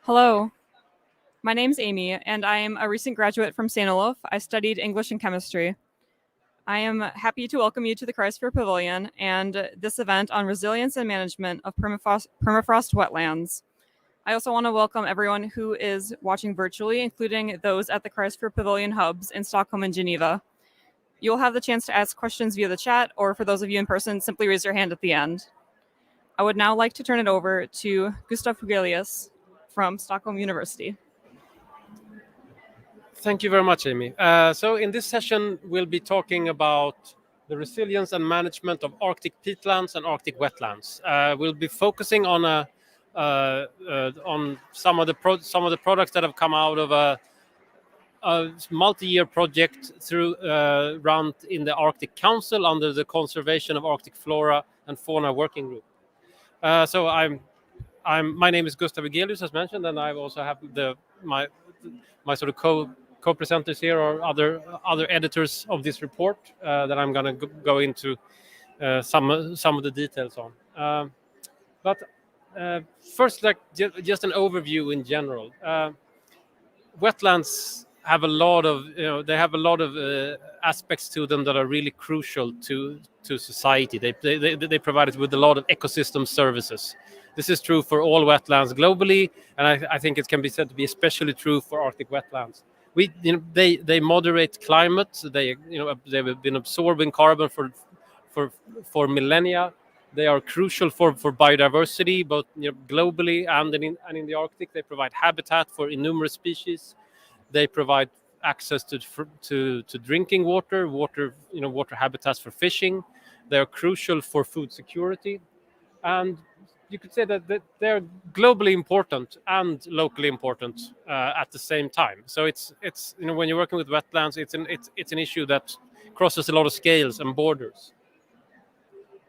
Hello, my name's Amy, and I am a recent graduate from St. Olaf. I studied English and chemistry. I am happy to welcome you to the Chrysler Pavilion and this event on resilience and management of permafrost wetlands. I also want to welcome everyone who is watching virtually, including those at the Chrysler Pavilion hubs in Stockholm and Geneva. You'll have the chance to ask questions via the chat, or for those of you in person, simply raise your hand at the end. I would now like to turn it over to Gustaf Hugelius from Stockholm University. Thank you very much, Amy. So in this session, we'll be talking about the resilience and management of Arctic peatlands and Arctic wetlands. We'll be focusing on some of the products that have come out of a multi-year project run in the Arctic Council under the Conservation of Arctic Flora and Fauna Working Group. So my name is Gustaf Hugelius, as mentioned, and I also have my sort of co-presenters here, or other editors of this report that I'm going to go into some of the details on. But first, just an overview in general. Wetlands have a lot of aspects to them that are really crucial to society. They provide us with a lot of ecosystem services. This is true for all wetlands globally, and I think it can be said to be especially true for Arctic wetlands. They moderate climate. They've been absorbing carbon for millennia. They are crucial for biodiversity, both globally and in the Arctic. They provide habitat for innumerable species. They provide access to drinking water habitats for fishing. They are crucial for food security, and you could say that they're globally important and locally important at the same time. So it's when you're working with wetlands, it's an issue that crosses a lot of scales and borders.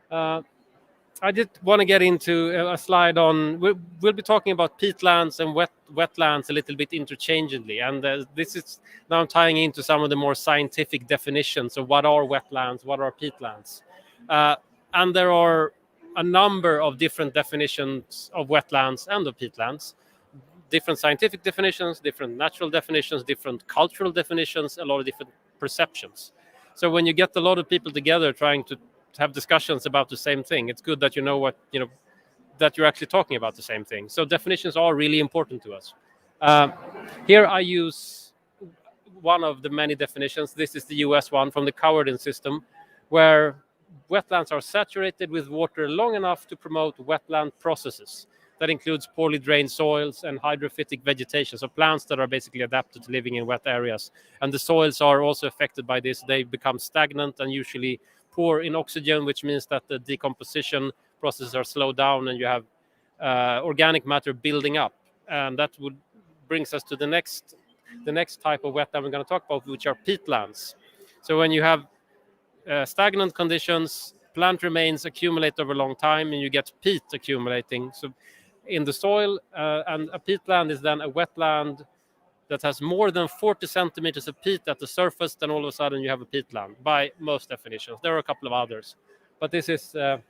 I did want to get into a slide on. We'll be talking about peatlands and wetlands a little bit interchangeably, and this is now tying into some of the more scientific definitions of what are wetlands, what are peatlands, and there are a number of different definitions of wetlands and of peatlands, different scientific definitions, different natural definitions, different cultural definitions, a lot of different perceptions. So when you get a lot of people together trying to have discussions about the same thing, it's good that that you're actually talking about the same thing. So definitions are really important to us. Here I use one of the many definitions. This is the US one from the Cowardin system, where wetlands are saturated with water long enough to promote wetland processes. That includes poorly drained soils and hydrophytic vegetation, so plants that are basically adapted to living in wet areas. And the soils are also affected by this. They become stagnant and usually poor in oxygen, which means that the decomposition processes are slowed down and you have organic matter building up. And that brings us to the next type of wetland we're going to talk about, which are peatlands. So when you have stagnant conditions, plant remains accumulate over a long time, and you get peat accumulating in the soil. And a peatland is then a wetland that has more than 40 centimeters of peat at the surface. Then all of a sudden you have a peatland by most definitions. There are a couple of others, but this is the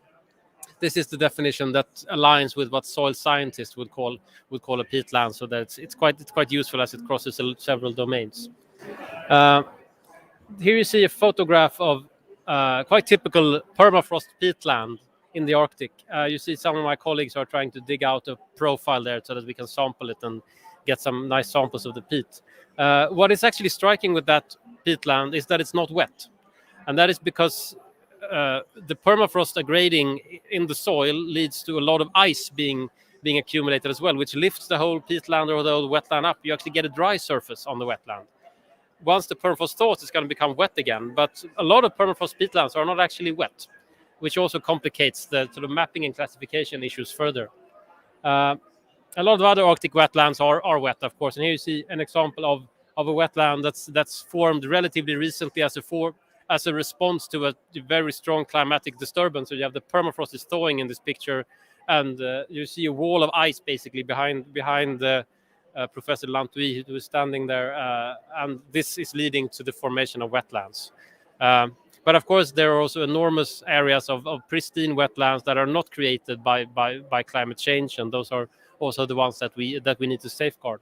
definition that aligns with what soil scientists would call a peatland. So that it's quite useful as it crosses several domains. Here you see a photograph of quite typical permafrost peatland in the Arctic. You see some of my colleagues are trying to dig out a profile there so that we can sample it and get some nice samples of the peat. What is actually striking with that peatland is that it's not wet. And that is because the permafrost degrading in the soil leads to a lot of ice being accumulated as well, which lifts the whole peatland or the whole wetland up. You actually get a dry surface on the wetland. Once the permafrost thaws, it's going to become wet again. But a lot of permafrost peatlands are not actually wet, which also complicates the sort of mapping and classification issues further. A lot of other Arctic wetlands are wet, of course. And here you see an example of a wetland that's formed relatively recently as a response to a very strong climatic disturbance. So you have the permafrost is thawing in this picture, and you see a wall of ice basically behind the Professor Lantui, who is standing there, and this is leading to the formation of wetlands. But of course, there are also enormous areas of pristine wetlands that are not created by climate change, and those are also the ones that we need to safeguard.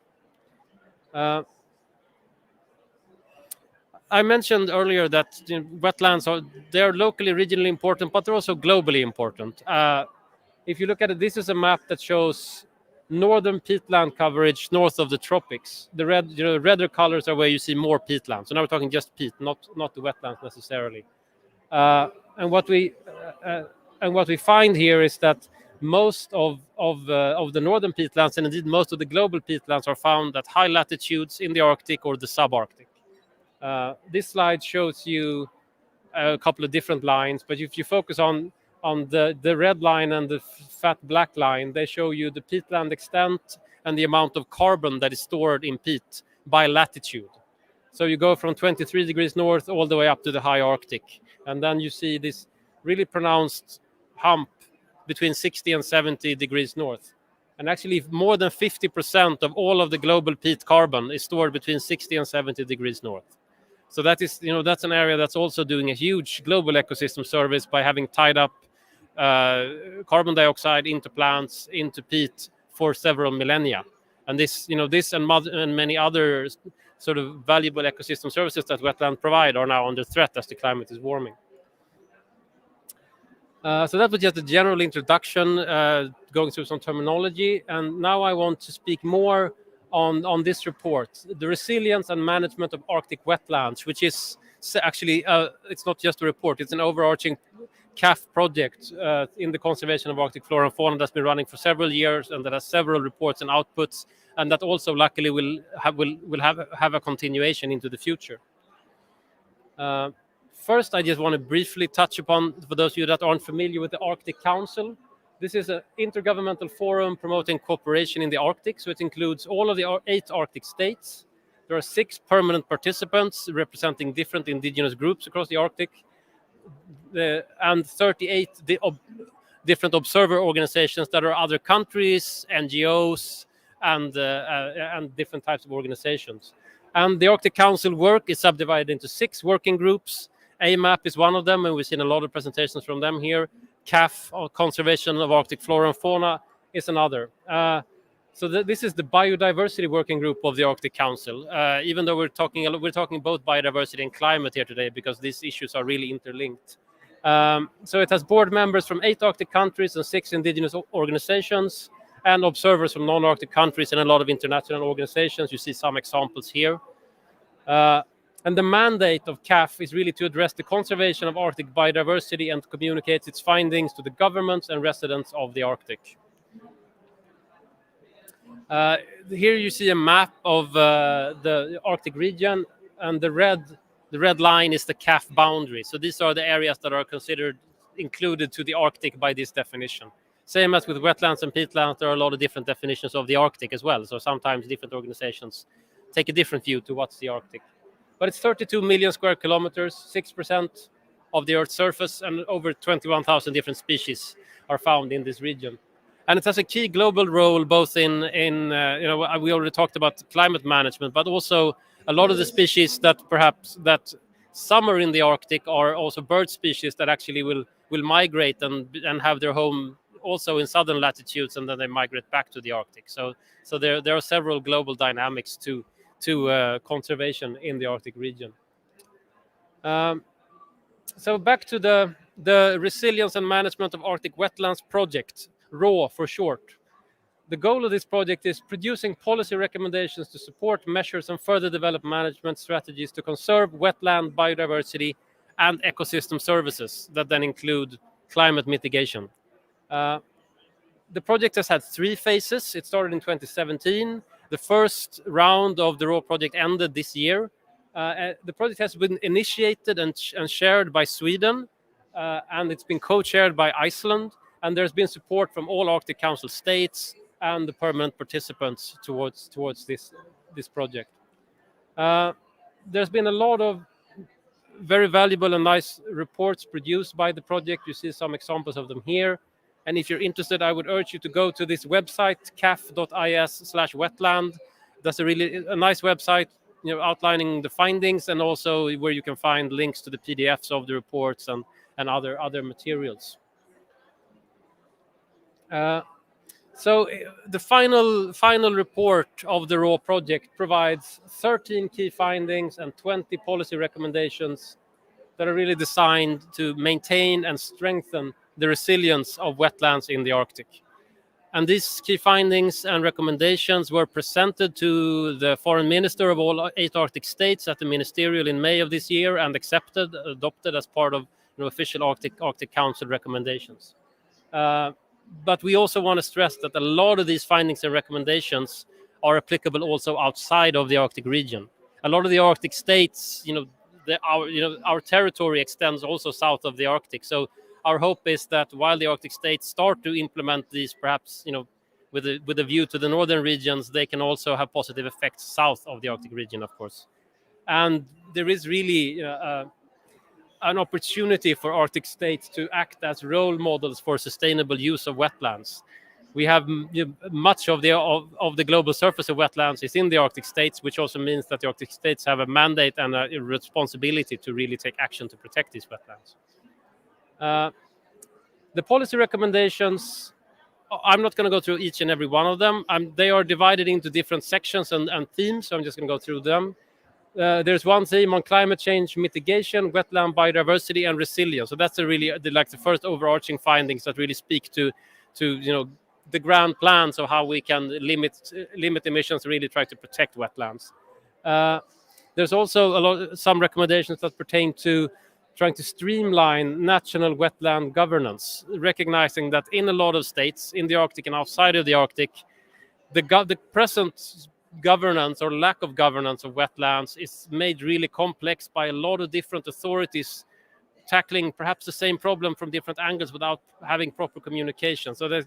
I mentioned earlier that wetlands they're locally, regionally important, but they're also globally important. If you look at it, this is a map that shows northern peatland coverage north of the tropics. The redder colors are where you see more peatland. So now we're talking just peat, not the wetlands necessarily. And what we find here is that most of the northern peatlands, and indeed most of the global peatlands, are found at high latitudes in the Arctic or the subarctic. This slide shows you a couple of different lines, but if you focus on the red line and the fat black line, they show you the peatland extent and the amount of carbon that is stored in peat by latitude. So you go from 23 degrees north all the way up to the high Arctic, and then you see this really pronounced hump between 60 and 70 degrees north. And actually more than 50% of all of the global peat carbon is stored between 60 and 70 degrees north. So that is, that's an area that's also doing a huge global ecosystem service by having tied up carbon dioxide into plants, into peat for several millennia. And this and many other sort of valuable ecosystem services that wetlands provide are now under threat as the climate is warming. So that was just a general introduction, going through some terminology. And now I want to speak more on this report, the resilience and management of Arctic wetlands, which is actually, it's not just a report, it's an overarching CAF project in the conservation of Arctic flora and fauna that's been running for several years and that has several reports and outputs, and that also luckily will have a continuation into the future. First, I just want to briefly touch upon, for those of you that aren't familiar with the Arctic Council, this is an intergovernmental forum promoting cooperation in the Arctic, so it includes all of the 8 Arctic states. There are 6 permanent participants representing different indigenous groups across the Arctic, and 38 different observer organizations that are other countries, NGOs, and different types of organizations. And the Arctic Council work is subdivided into 6 working groups. AMAP is one of them, and we've seen a lot of presentations from them here. CAF, or Conservation of Arctic Flora and Fauna, is another. So this is the biodiversity working group of the Arctic Council. Even though we're talking both biodiversity and climate here today, because these issues are really interlinked. So it has board members from 8 Arctic countries and 6 indigenous organizations, and observers from non-Arctic countries and a lot of international organizations. You see some examples here. And the mandate of CAF is really to address the conservation of Arctic biodiversity and communicate its findings to the governments and residents of the Arctic. Here you see a map of the Arctic region, and the red line is the CAF boundary. So these are the areas that are considered included to the Arctic by this definition. Same as with wetlands and peatlands, there are a lot of different definitions of the Arctic as well. So sometimes different organizations take a different view to what's the Arctic. But it's 32 million square kilometers, 6% of the Earth's surface, and over 21,000 different species are found in this region. And it has a key global role, both in we already talked about climate management, but also a lot of the species that summer in the Arctic are also bird species that actually will migrate and have their home also in southern latitudes, and then they migrate back to the Arctic. So there are several global dynamics to conservation in the Arctic region. So back to the Resilience and Management of Arctic Wetlands project, RAW for short. The goal of this project is producing policy recommendations to support measures and further develop management strategies to conserve wetland biodiversity and ecosystem services that then include climate mitigation. The project has had 3 phases. It started in 2017. The first round of the RAW project ended this year. The project has been initiated and shared by Sweden, and it's been co-chaired by Iceland. And there's been support from all Arctic Council states and the permanent participants towards this project. There's been a lot of very valuable and nice reports produced by the project. You see some examples of them here. And if you're interested, I would urge you to go to this website, caf.is/wetland. That's a nice website, outlining the findings, and also where you can find links to the PDFs of the reports and other materials. So the final report of the RAW project provides 13 key findings and 20 policy recommendations that are really designed to maintain and strengthen the resilience of wetlands in the Arctic. And these key findings and recommendations were presented to the foreign minister of all 8 Arctic states at the ministerial in May of this year and adopted as part of official Arctic Council recommendations. But we also want to stress that a lot of these findings and recommendations are applicable also outside of the Arctic region. A lot of the Arctic states, our territory extends also south of the Arctic. So our hope is that while the Arctic states start to implement these, perhaps with a view to the northern regions, they can also have positive effects south of the Arctic region, of course. And there is really an opportunity for Arctic states to act as role models for sustainable use of wetlands. We have much of the global surface of wetlands is in the Arctic states, which also means that the Arctic states have a mandate and a responsibility to really take action to protect these wetlands. The policy recommendations, I'm not going to go through each and every one of them. They are divided into different sections and themes, so I'm just going to go through them. There's one theme on climate change mitigation, wetland biodiversity, and resilience. So that's the first overarching findings that really speak to the grand plans of how we can limit emissions, really try to protect wetlands. There's also some recommendations that pertain to trying to streamline national wetland governance, recognizing that in a lot of states in the Arctic and outside of the Arctic, the present governance or lack of governance of wetlands is made really complex by a lot of different authorities tackling perhaps the same problem from different angles without having proper communication. So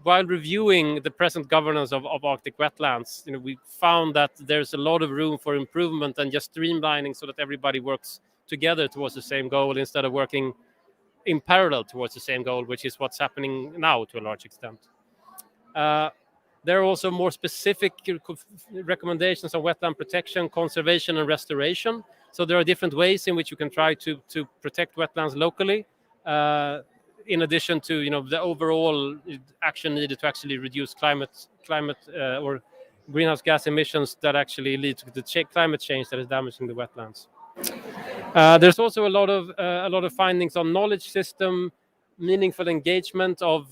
while reviewing the present governance of Arctic wetlands, we found that there's a lot of room for improvement and just streamlining so that everybody works together towards the same goal instead of working in parallel towards the same goal, which is what's happening now to a large extent. There are also more specific recommendations on wetland protection, conservation, and restoration. So there are different ways in which you can try to protect wetlands locally, in addition to the overall action needed to actually reduce climate or greenhouse gas emissions that actually lead to the climate change that is damaging the wetlands. There's also a lot of findings on knowledge system, meaningful engagement of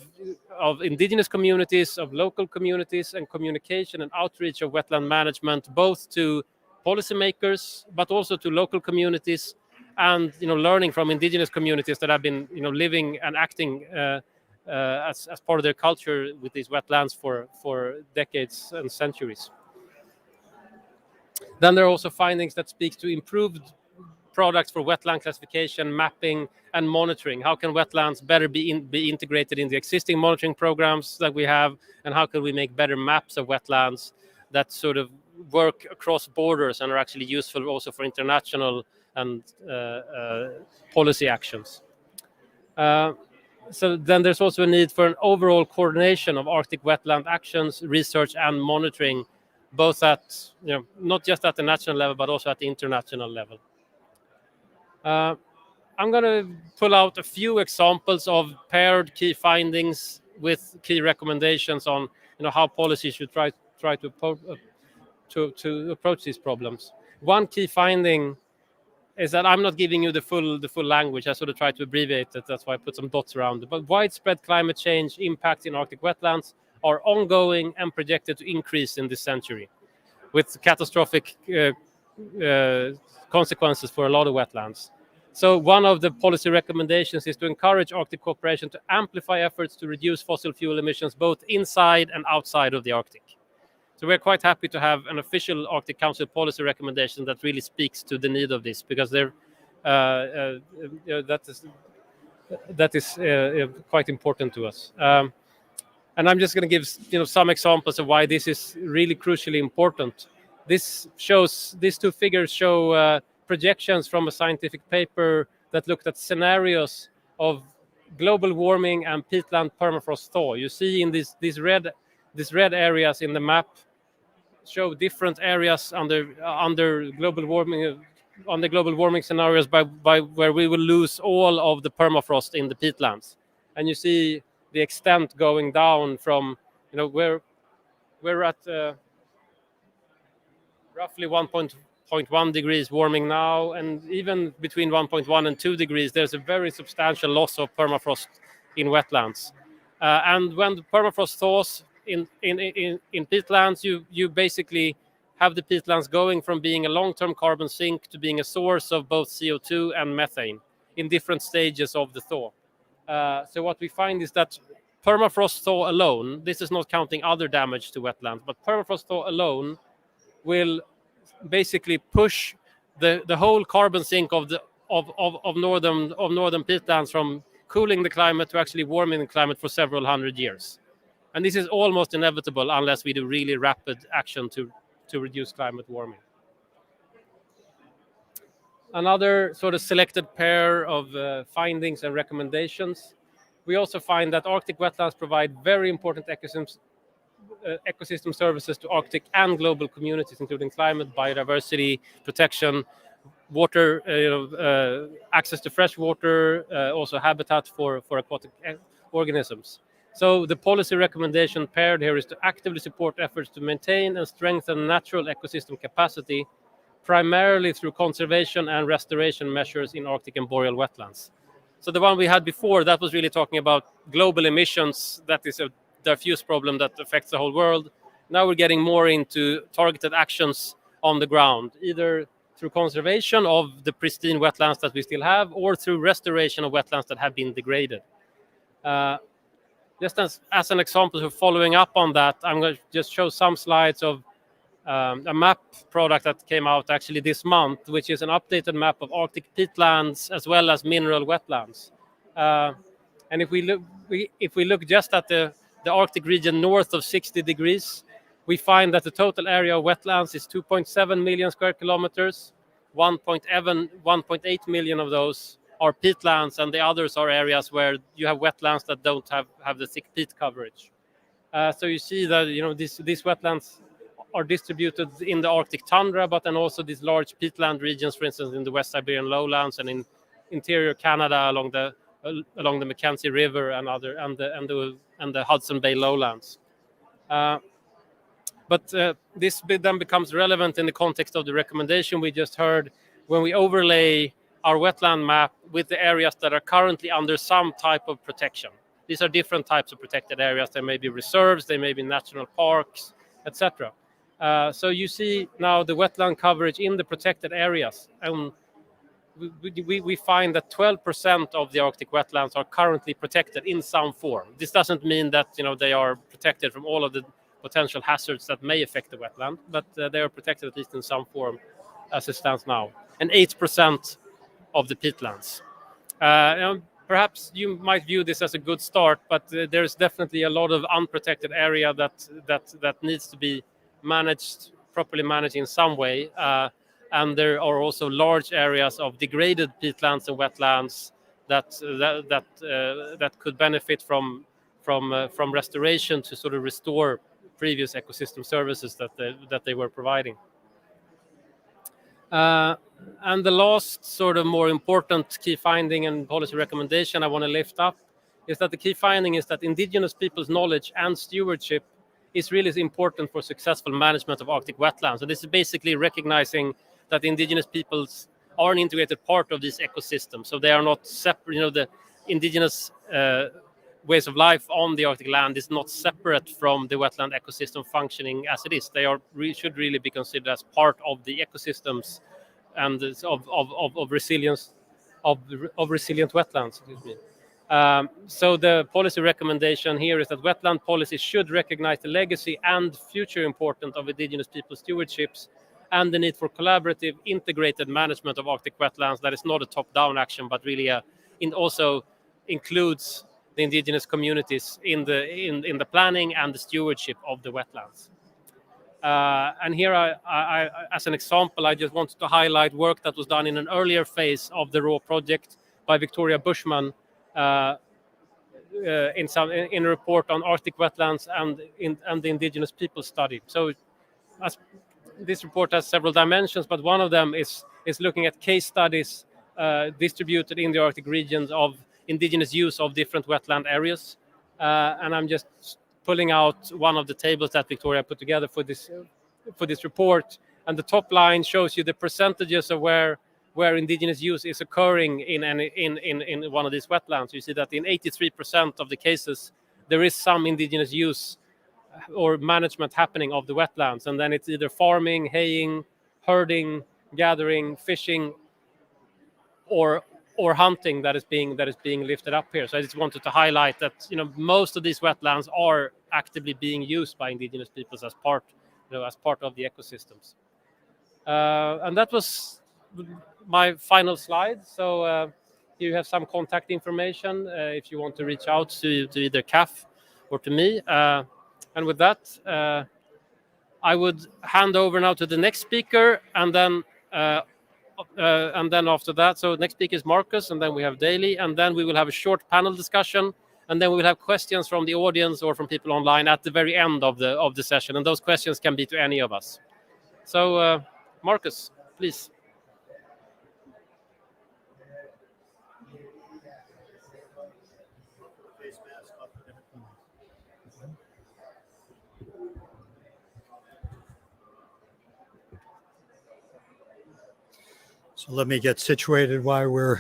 indigenous communities, of local communities, and communication and outreach of wetland management, both to policymakers but also to local communities, and learning from indigenous communities that have been living and acting as part of their culture with these wetlands for decades and centuries. Then there are also findings that speak to improved products for wetland classification, mapping, and monitoring. How can wetlands better be integrated in the existing monitoring programs that we have, and how can we make better maps of wetlands that sort of work across borders and are actually useful also for international and policy actions. So then there's also a need for an overall coordination of Arctic wetland actions, research, and monitoring, both at not just at the national level but also at the international level. I'm going to pull out a few examples of paired key findings with key recommendations on how policy should try to approach these problems. One key finding is that I'm not giving you the full language. I sort of try to abbreviate it. That's why I put some dots around it. But widespread climate change impacts in Arctic wetlands are ongoing and projected to increase in this century, with catastrophic consequences for a lot of wetlands. So one of the policy recommendations is to encourage Arctic cooperation to amplify efforts to reduce fossil fuel emissions both inside and outside of the Arctic. So we're quite happy to have an official Arctic Council policy recommendation that really speaks to the need of this, because that is quite important to us. And I'm just going to give some examples of why this is really crucially important. These two figures show projections from a scientific paper that looked at scenarios of global warming and peatland permafrost thaw. You see in these red areas in the map show different areas under global warming, on the global warming scenarios by where we will lose all of the permafrost in the peatlands, and you see the extent going down from we're at roughly 1.1 degrees warming now, and even between 1.1 and 2 degrees, there's a very substantial loss of permafrost in wetlands. And when the permafrost thaws in peatlands, you basically have the peatlands going from being a long-term carbon sink to being a source of both CO2 and methane in different stages of the thaw. So what we find is that permafrost thaw alone, this is not counting other damage to wetlands, but permafrost thaw alone will basically push the whole carbon sink of northern peatlands from cooling the climate to actually warming the climate for several hundred years. And this is almost inevitable unless we do really rapid action to reduce climate warming. Another sort of selected pair of findings and recommendations. We also find that Arctic wetlands provide very important ecosystem services to Arctic and global communities, including climate, biodiversity, protection, water, access to fresh water, also habitat for aquatic organisms. So the policy recommendation paired here is to actively support efforts to maintain and strengthen natural ecosystem capacity, primarily through conservation and restoration measures in Arctic and boreal wetlands. So the one we had before, that was really talking about global emissions. That is a diffuse problem that affects the whole world. Now we're getting more into targeted actions on the ground, either through conservation of the pristine wetlands that we still have, or through restoration of wetlands that have been degraded. Just as an example, so following up on that, I'm going to just show some slides of a map product that came out actually this month, which is an updated map of Arctic peatlands as well as mineral wetlands. And if we look just at the Arctic region north of 60 degrees, we find that the total area of wetlands is 2.7 million square kilometers. 1.8 million of those are peatlands, and the others are areas where you have wetlands that don't have the thick peat coverage. So you see that these wetlands are distributed in the Arctic tundra, but then also these large peatland regions, for instance, in the West Siberian lowlands and in interior Canada along the Mackenzie River and the Hudson Bay lowlands. But this then becomes relevant in the context of the recommendation we just heard when we overlay our wetland map with the areas that are currently under some type of protection. These are different types of protected areas. They may be reserves, they may be national parks, etc. So you see now the wetland coverage in the protected areas. And we find that 12% of the Arctic wetlands are currently protected in some form. This doesn't mean that they are protected from all of the potential hazards that may affect the wetland, but they are protected at least in some form as it stands now. And 8% of the peatlands. Perhaps you might view this as a good start, but there's definitely a lot of unprotected area that needs to be properly managed in some way. And there are also large areas of degraded peatlands and wetlands that could benefit from restoration to sort of restore previous ecosystem services that they were providing. And the last sort of more important key finding and policy recommendation I want to lift up is that the key finding is that indigenous people's knowledge and stewardship is really important for successful management of Arctic wetlands. So this is basically recognizing that indigenous peoples are an integrated part of this ecosystem. So they are not separate, the indigenous ways of life on the Arctic land is not separate from the wetland ecosystem functioning as it is. They should really be considered as part of the ecosystems and of resilience of resilient wetlands. Excuse me. So the policy recommendation here is that wetland policies should recognize the legacy and future importance of indigenous people stewardships and the need for collaborative, integrated management of Arctic wetlands that is not a top-down action, but really also includes the indigenous communities in the planning and the stewardship of the wetlands. And here, I, as an example, I just wanted to highlight work that was done in an earlier phase of the RAW project by Victoria Bushman in a report on Arctic wetlands and the indigenous people study. So, this report has several dimensions, but one of them is looking at case studies distributed in the Arctic regions of indigenous use of different wetland areas. And I'm just pulling out one of the tables that Victoria put together for this report, and the top line shows you the percentages of where indigenous use is occurring in one of these wetlands. You see that in 83% of the cases there is some indigenous use or management happening of the wetlands, and then it's either farming, haying, herding, gathering, fishing, or hunting that is being lifted up here. So I just wanted to highlight that most of these wetlands are actively being used by indigenous peoples as part of the ecosystems. And that was my final slide. So you have some contact information if you want to reach out to either CAF or to me. And with that, I would hand over now to the next speaker, and then after that, so next speaker is Marcus, and then we have Dalee, and then we will have a short panel discussion, and then we will have questions from the audience or from people online at the very end of the session, and those questions can be to any of us. So Marcus, please. So let me get situated while we're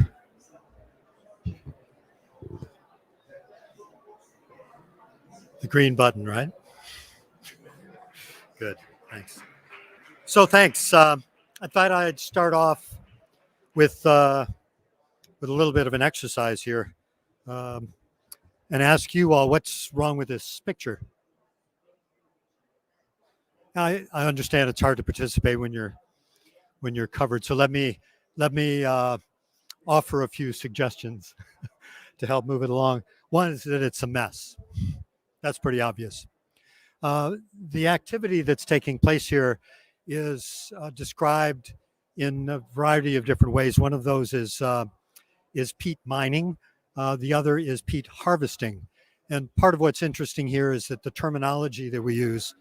the green button, right? Good, thanks. So thanks. I thought I'd start off with a little bit of an exercise here, and ask you all what's wrong with this picture. I understand it's hard to participate when you're covered. So let me offer a few suggestions to help move it along. One is that it's a mess. That's pretty obvious. The activity that's taking place here is described in a variety of different ways. One of those is peat mining. The other is peat harvesting. And part of what's interesting here is that the terminology that we use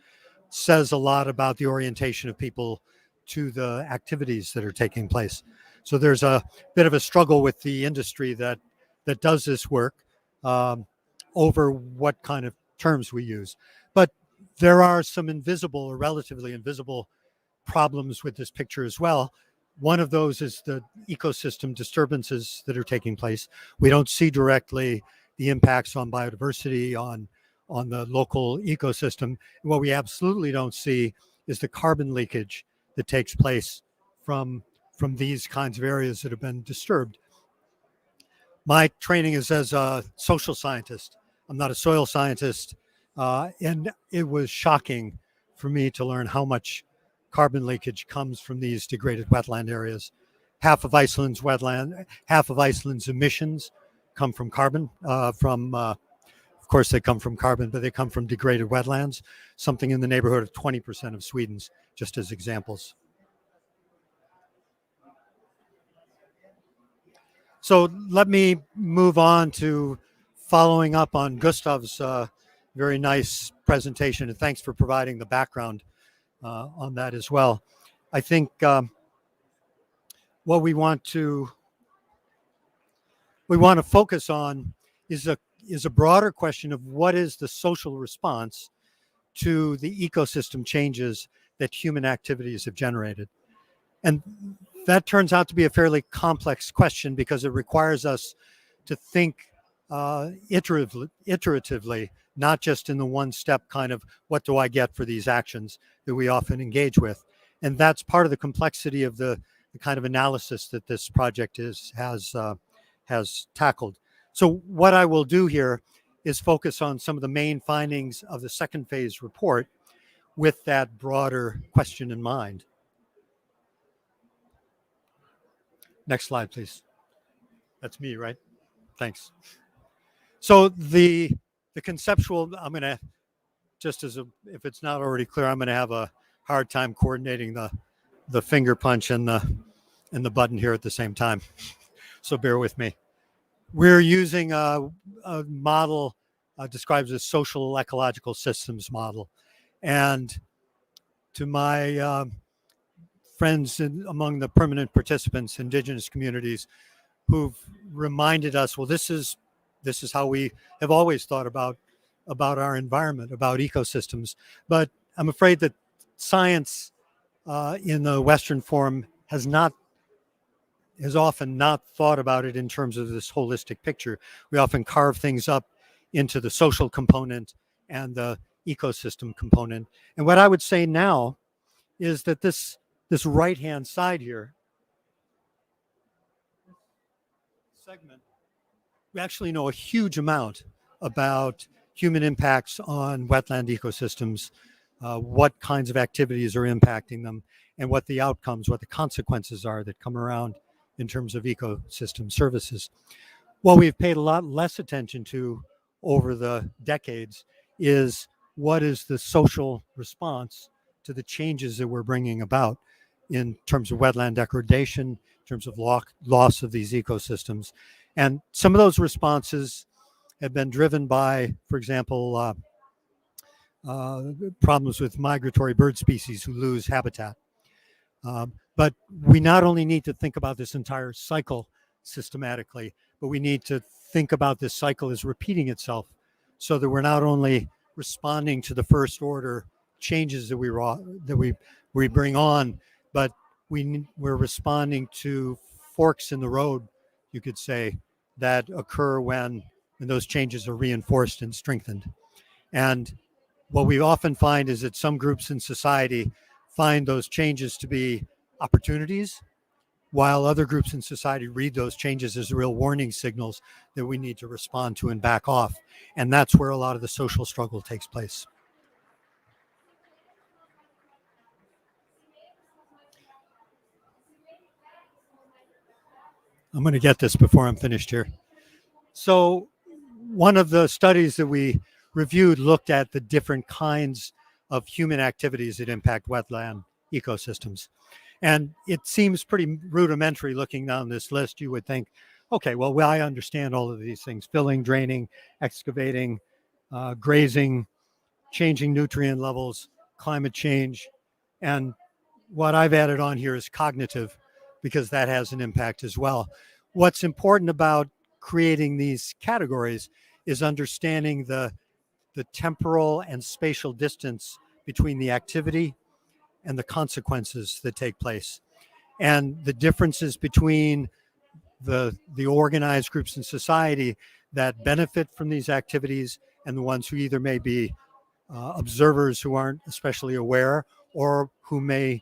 says a lot about the orientation of people to the activities that are taking place. So there's a bit of a struggle with the industry that does this work over what kind of terms we use. But there are some invisible or relatively invisible problems with this picture as well. One of those is the ecosystem disturbances that are taking place. We don't see directly the impacts on biodiversity, on the local ecosystem. What we absolutely don't see is the carbon leakage that takes place from these kinds of areas that have been disturbed. My training is as a social scientist. I'm not a soil scientist. And it was shocking for me to learn how much carbon leakage comes from these degraded wetland areas. Half of Iceland's emissions come from carbon, of course they come from carbon, but they come from degraded wetlands, something in the neighborhood of 20% of Sweden's, just as examples. So let me move on to following up on Gustaf's very nice presentation, and thanks for providing the background on that as well. I think what we want to focus on is a broader question of what is the social response to the ecosystem changes that human activities have generated. And that turns out to be a fairly complex question because it requires us to think iteratively, not just in the one step kind of what do I get for these actions that we often engage with. And that's part of the complexity of the kind of analysis that this project has tackled. So what I will do here is focus on some of the main findings of the second phase report with that broader question in mind. Next slide, please. That's me, right? Thanks. So the conceptual, I'm going to, if it's not already clear, I'm going to have a hard time coordinating the finger punch and the button here at the same time. So bear with me. We're using a model described as social ecological systems model. And to my friends among the permanent participants, indigenous communities, who've reminded us, well, this is how we have always thought about about our environment, about ecosystems. But I'm afraid that science in the Western form has often not thought about it in terms of this holistic picture. We often carve things up into the social component and the ecosystem component. And what I would say now is that this right-hand side here segment, we actually know a huge amount about human impacts on wetland ecosystems, what kinds of activities are impacting them, and what the outcomes, what the consequences are that come around in terms of ecosystem services. What we've paid a lot less attention to over the decades is what is the social response to the changes that we're bringing about in terms of wetland degradation, in terms of loss of these ecosystems. And some of those responses have been driven by, for example, problems with migratory bird species who lose habitat. But we not only need to think about this entire cycle systematically, but we need to think about this cycle as repeating itself so that we're not only responding to the first order changes that we bring on, but we're responding to forks in the road, you could say, that occur when those changes are reinforced and strengthened. And what we often find is that some groups in society find those changes to be opportunities, while other groups in society read those changes as real warning signals that we need to respond to and back off. And that's where a lot of the social struggle takes place. I'm going to get this before I'm finished here. So one of the studies that we reviewed looked at the different kinds of human activities that impact wetland ecosystems. And it seems pretty rudimentary looking down this list. You would think, okay, well, I understand all of these things: filling, draining, excavating, grazing, changing nutrient levels, climate change. And what I've added on here is cognitive, because that has an impact as well. What's important about creating these categories is understanding the temporal and spatial distance between the activity and the consequences that take place, and the differences between the organized groups in society that benefit from these activities and the ones who either may be observers who aren't especially aware, or who may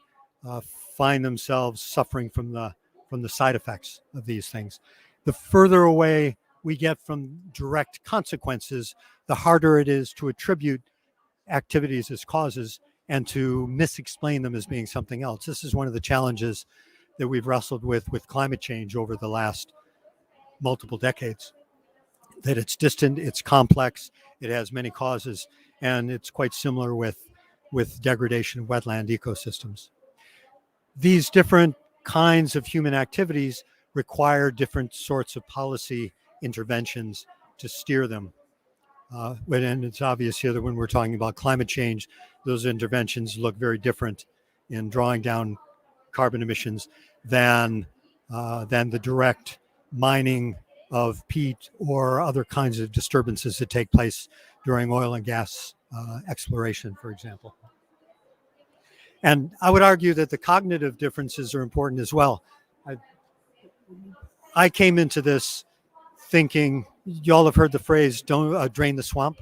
find themselves suffering from the side effects of these things. The further away we get from direct consequences, the harder it is to attribute activities as causes and to misexplain them as being something else. This is one of the challenges that we've wrestled with climate change over the last multiple decades. That it's distant, it's complex, it has many causes, and it's quite similar with degradation of wetland ecosystems. These different kinds of human activities require different sorts of policy interventions to steer them. And it's obvious here that when we're talking about climate change, those interventions look very different in drawing down carbon emissions than the direct mining of peat or other kinds of disturbances that take place during oil and gas exploration, for example. And I would argue that the cognitive differences are important as well. I came into this thinking, y'all have heard the phrase, don't drain the swamp.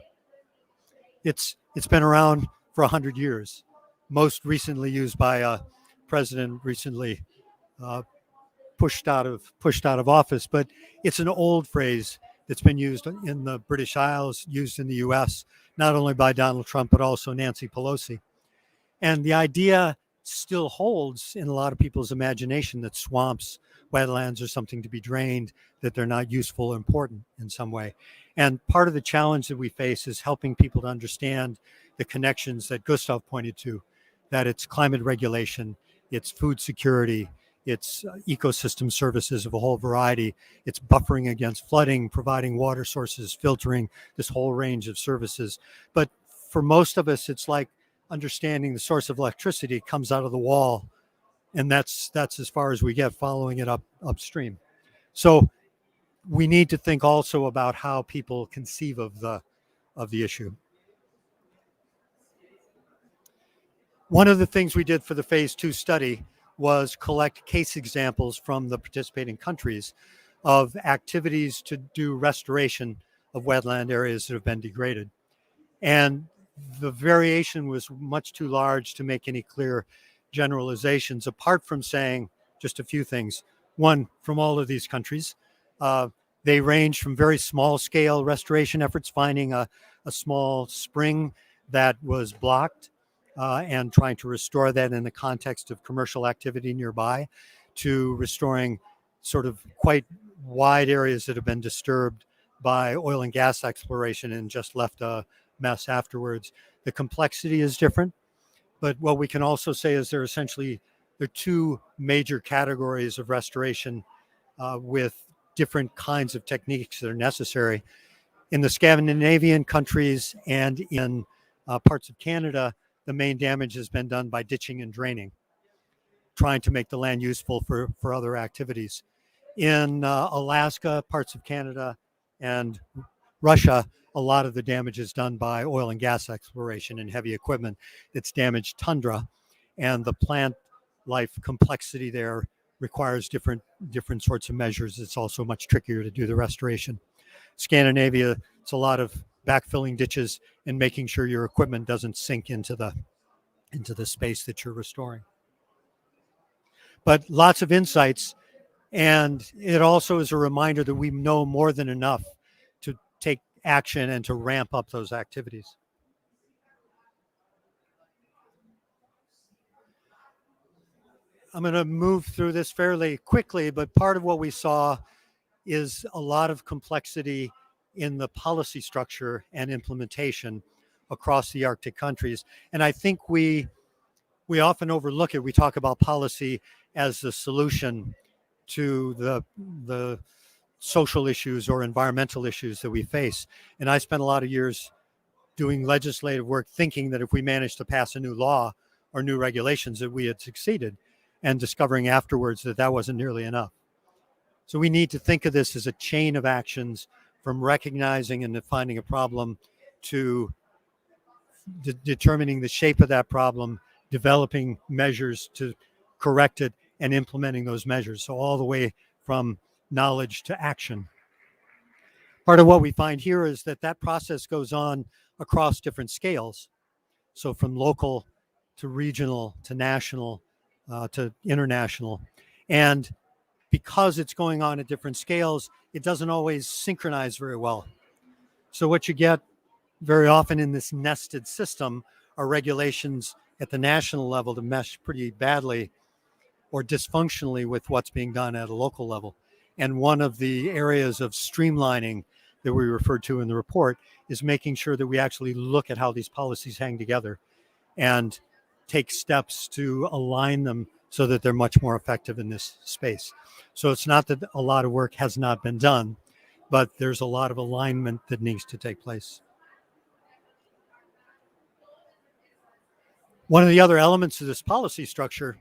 It's been around for 100 years, most recently used by a president recently pushed out of office. But it's an old phrase that's been used in the British Isles, used in the US, not only by Donald Trump, but also Nancy Pelosi. And the idea still holds in a lot of people's imagination that swamps, wetlands are something to be drained, that they're not useful or important in some way. And part of the challenge that we face is helping people to understand the connections that Gustaf pointed to, that it's climate regulation, it's food security, it's ecosystem services of a whole variety, it's buffering against flooding, providing water sources, filtering, this whole range of services. But for most of us, it's like understanding the source of electricity comes out of the wall, and that's as far as we get, following it upstream. So we need to think also about how people conceive of of the issue. One of the things we did for the phase 2 study was collect case examples from the participating countries of activities to do restoration of wetland areas that have been degraded. And the variation was much too large to make any clear generalizations, apart from saying just a few things. One, from all of these countries, they range from very small scale restoration efforts, finding a small spring that was blocked and trying to restore that in the context of commercial activity nearby, to restoring sort of quite wide areas that have been disturbed by oil and gas exploration and just left a mess afterwards. The complexity is different, but what we can also say is there are two major categories of restoration with different kinds of techniques that are necessary. In the Scandinavian countries and in parts of Canada, the main damage has been done by ditching and draining, trying to make the land useful for other activities. In Alaska, parts of Canada, and Russia, a lot of the damage is done by oil and gas exploration and heavy equipment that's damaged tundra, and the plant life complexity there requires different sorts of measures. It's also much trickier to do the restoration. Scandinavia, it's a lot of backfilling ditches and making sure your equipment doesn't sink into the space that you're restoring. But lots of insights, and it also is a reminder that we know more than enough to take action and to ramp up those activities. I'm going to move through this fairly quickly, but part of what we saw is a lot of complexity in the policy structure and implementation across the Arctic countries. And I think we often overlook it. We talk about policy as the solution to the social issues or environmental issues that we face. And I spent a lot of years doing legislative work thinking that if we managed to pass a new law or new regulations that we had succeeded, and discovering afterwards that that wasn't nearly enough. So we need to think of this as a chain of actions, from recognizing and defining a problem to determining the shape of that problem, developing measures to correct it, and implementing those measures. So all the way from knowledge to action. Part of what we find here is that process goes on across different scales. So from local to regional to national to international. And because it's going on at different scales, it doesn't always synchronize very well. So what you get very often in this nested system are regulations at the national level to mesh pretty badly or dysfunctionally with what's being done at a local level. And one of the areas of streamlining that we referred to in the report is making sure that we actually look at how these policies hang together and take steps to align them so that they're much more effective in this space. So it's not that a lot of work has not been done, but there's a lot of alignment that needs to take place. One of the other elements of this policy structure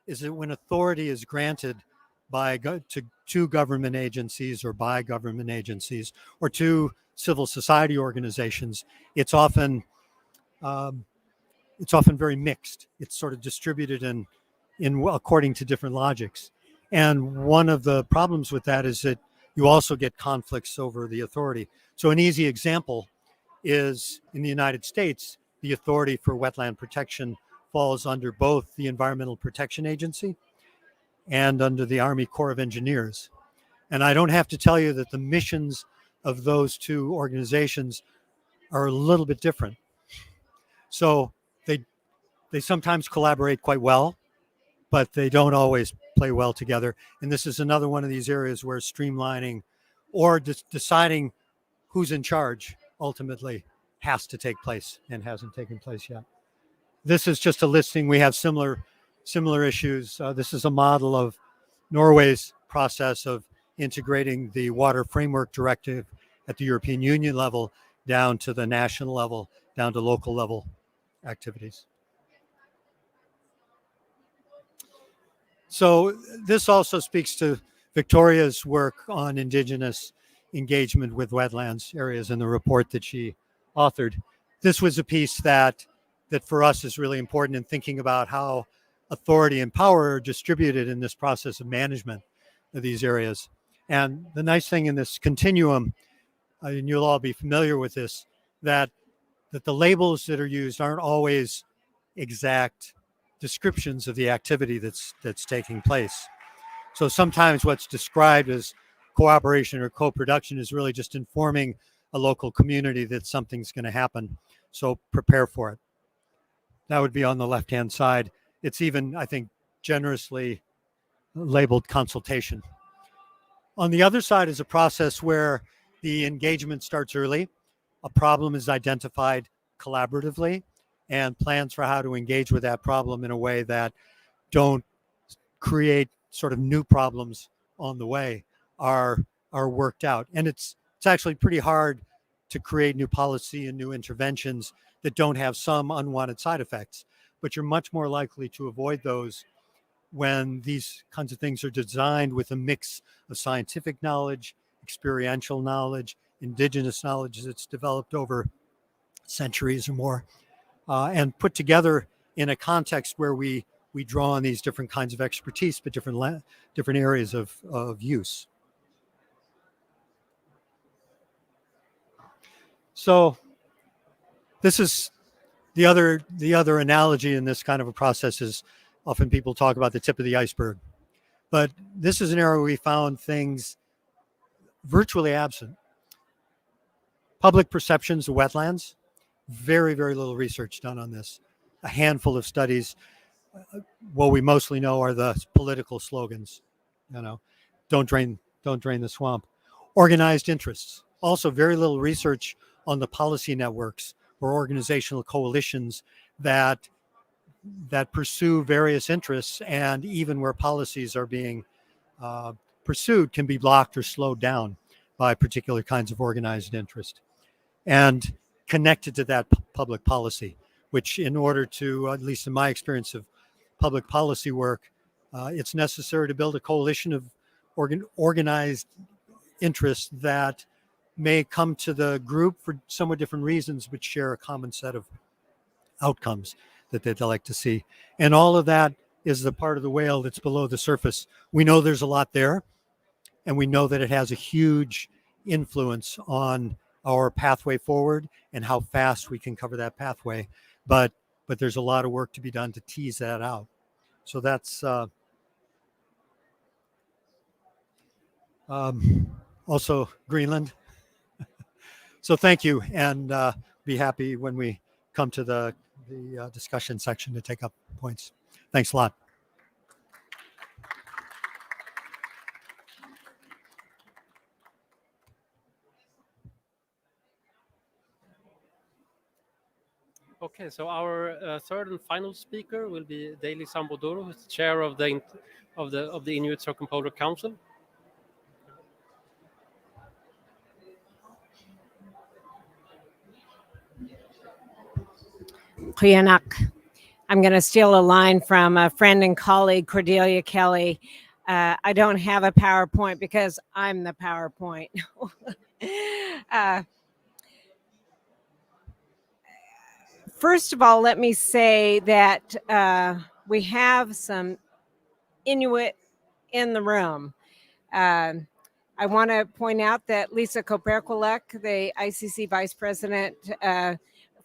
is that when authority is granted to government agencies or by government agencies or to civil society organizations, it's often very mixed. It's sort of distributed in according to different logics. And one of the problems with that is that you also get conflicts over the authority. So an easy example is in the United States, the authority for wetland protection falls under both the Environmental Protection Agency and under the Army Corps of Engineers. And I don't have to tell you that the missions of those two organizations are a little bit different. So they sometimes collaborate quite well, but they don't always play well together. And this is another one of these areas where streamlining or deciding who's in charge ultimately has to take place and hasn't taken place yet. This is just a listing. We have similar issues. This is a model of Norway's process of integrating the Water Framework Directive at the European Union level down to the national level, down to local level activities. So this also speaks to Victoria's work on indigenous engagement with wetlands areas in the report that she authored. This was a piece that for us is really important in thinking about how authority and power are distributed in this process of management of these areas. And the nice thing in this continuum, and you'll all be familiar with this, that the labels that are used aren't always exact descriptions of the activity that's taking place. So sometimes what's described as cooperation or co-production is really just informing a local community that something's going to happen. So prepare for it. That would be on the left-hand side. It's even, I think, generously labeled consultation. On the other side is a process where the engagement starts early. A problem is identified collaboratively, and plans for how to engage with that problem in a way that don't create sort of new problems on the way are worked out. And it's actually pretty hard to create new policy and new interventions that don't have some unwanted side effects, but you're much more likely to avoid those when these kinds of things are designed with a mix of scientific knowledge, experiential knowledge, indigenous knowledge that's developed over centuries or more, and put together in a context where we draw on these different kinds of expertise, but different areas of use. So this is the other analogy in this kind of a process is often people talk about the tip of the iceberg, but this is an area where we found things virtually absent. Public perceptions of wetlands, very, very little research done on this. A handful of studies. What we mostly know are the political slogans, don't drain the swamp. Organized interests. Also very little research on the policy networks or organizational coalitions that pursue various interests, and even where policies are being pursued can be blocked or slowed down by particular kinds of organized interest. And connected to that public policy, which in order to, at least in my experience of public policy work, it's necessary to build a coalition of organized interests that may come to the group for somewhat different reasons, but share a common set of outcomes that they'd like to see. And all of that is the part of the whale that's below the surface. We know there's a lot there, and we know that it has a huge influence on our pathway forward and how fast we can cover that pathway. But there's a lot of work to be done to tease that out. So that's also Greenland. So thank you, and be happy when we come to the discussion section to take up points. Thanks a lot. Okay, so our third and final speaker will be Dalee Samboo, who's the chair of the Inuit Circumpolar Council. Qianak. I'm going to steal a line from a friend and colleague, Cordelia Kelly. I don't have a PowerPoint because I'm the PowerPoint. First of all, let me say that we have some Inuit in the room. I want to point out that Lisa Koperkulek, the ICC Vice President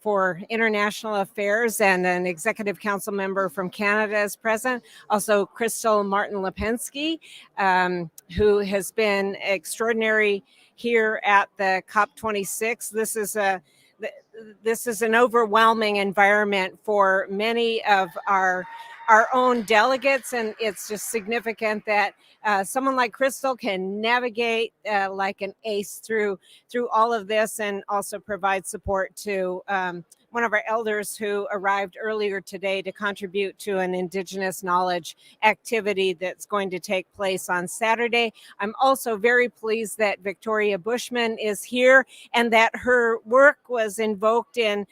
for International Affairs and an Executive Council member from Canada, is present. Also, Crystal Martin-Lipinski, who has been extraordinary here at the COP26. This is an overwhelming environment for many of our own delegates, and it's just significant that someone like Crystal can navigate like an ace through all of this, and also provide support to one of our elders who arrived earlier today to contribute to an Indigenous knowledge activity that's going to take place on Saturday. I'm also very pleased that Victoria Bushman is here and that her work was invoked in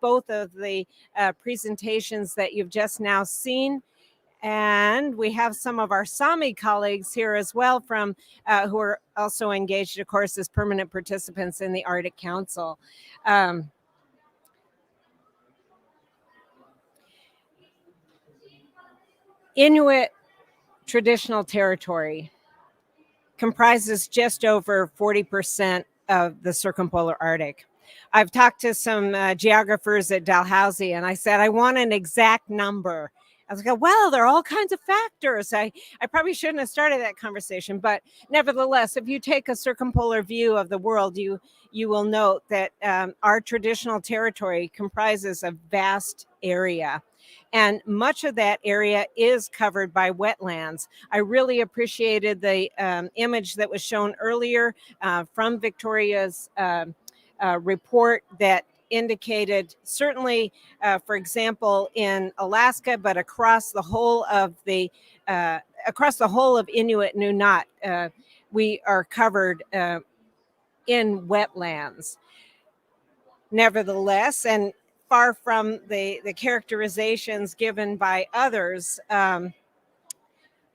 both of the presentations that you've just now seen. And we have some of our Sami colleagues here as well from who are also engaged, of course, as permanent participants in the Arctic Council. Inuit traditional territory comprises just over 40% of the circumpolar Arctic. I've talked to some geographers at Dalhousie, and I said, I want an exact number. I was like, well, there are all kinds of factors. I probably shouldn't have started that conversation, but nevertheless, if you take a circumpolar view of the world, you will note that our traditional territory comprises a vast area. And much of that area is covered by wetlands. I really appreciated the image that was shown earlier from Victoria's report that indicated certainly, for example, in Alaska, but across the whole of Inuit Nunaat, we are covered in wetlands. Nevertheless, and far from the characterizations given by others,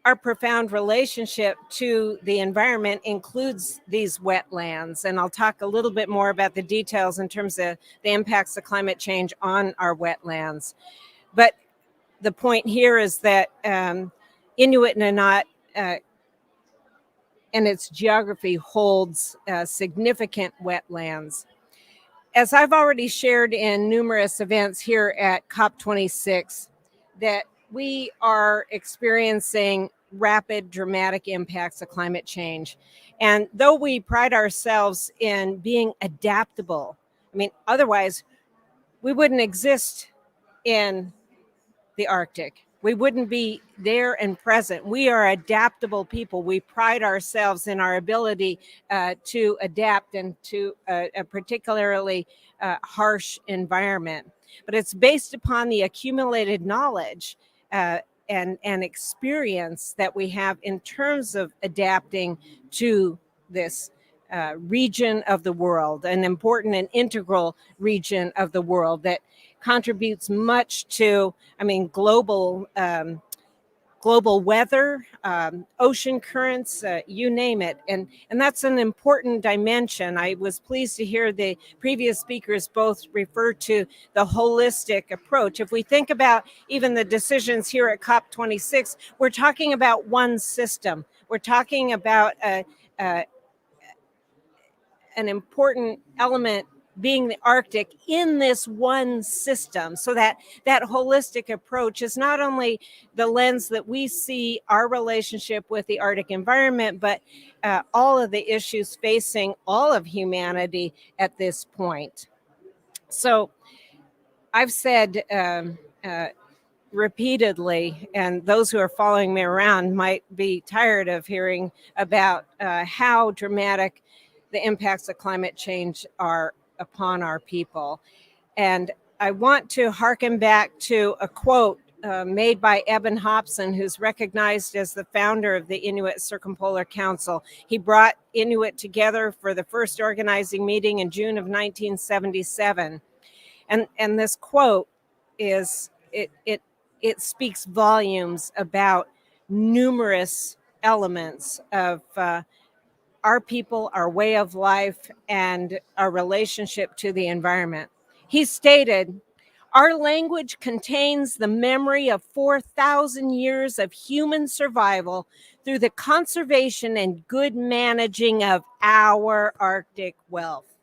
our profound relationship to the environment includes these wetlands. And I'll talk a little bit more about the details in terms of the impacts of climate change on our wetlands. But the point here is that Inuit Nunaat and its geography holds significant wetlands. As I've already shared in numerous events here at COP26, that we are experiencing rapid, dramatic impacts of climate change. And though we pride ourselves in being adaptable, I mean, otherwise we wouldn't exist in the Arctic. We wouldn't be there and present. We are adaptable people. We pride ourselves in our ability to adapt and to a particularly harsh environment. But it's based upon the accumulated knowledge and experience that we have in terms of adapting to this region of the world, an important and integral region of the world that contributes much to, global weather, ocean currents, you name it. And that's an important dimension. I was pleased to hear the previous speakers both refer to the holistic approach. If we think about even the decisions here at COP26, we're talking about one system. We're talking about an important element being the Arctic in this one system, so that holistic approach is not only the lens that we see our relationship with the Arctic environment, but all of the issues facing all of humanity at this point. So I've said repeatedly, and those who are following me around might be tired of hearing about how dramatic the impacts of climate change are upon our people. And I want to hearken back to a quote made by Eben Hobson, who's recognized as the founder of the Inuit Circumpolar Council. He brought Inuit together for the first organizing meeting in June of 1977. And this quote is, it speaks volumes about numerous elements of our people, our way of life, and our relationship to the environment. He stated, "Our language contains the memory of 4,000 years of human survival through the conservation and good managing of our Arctic wealth.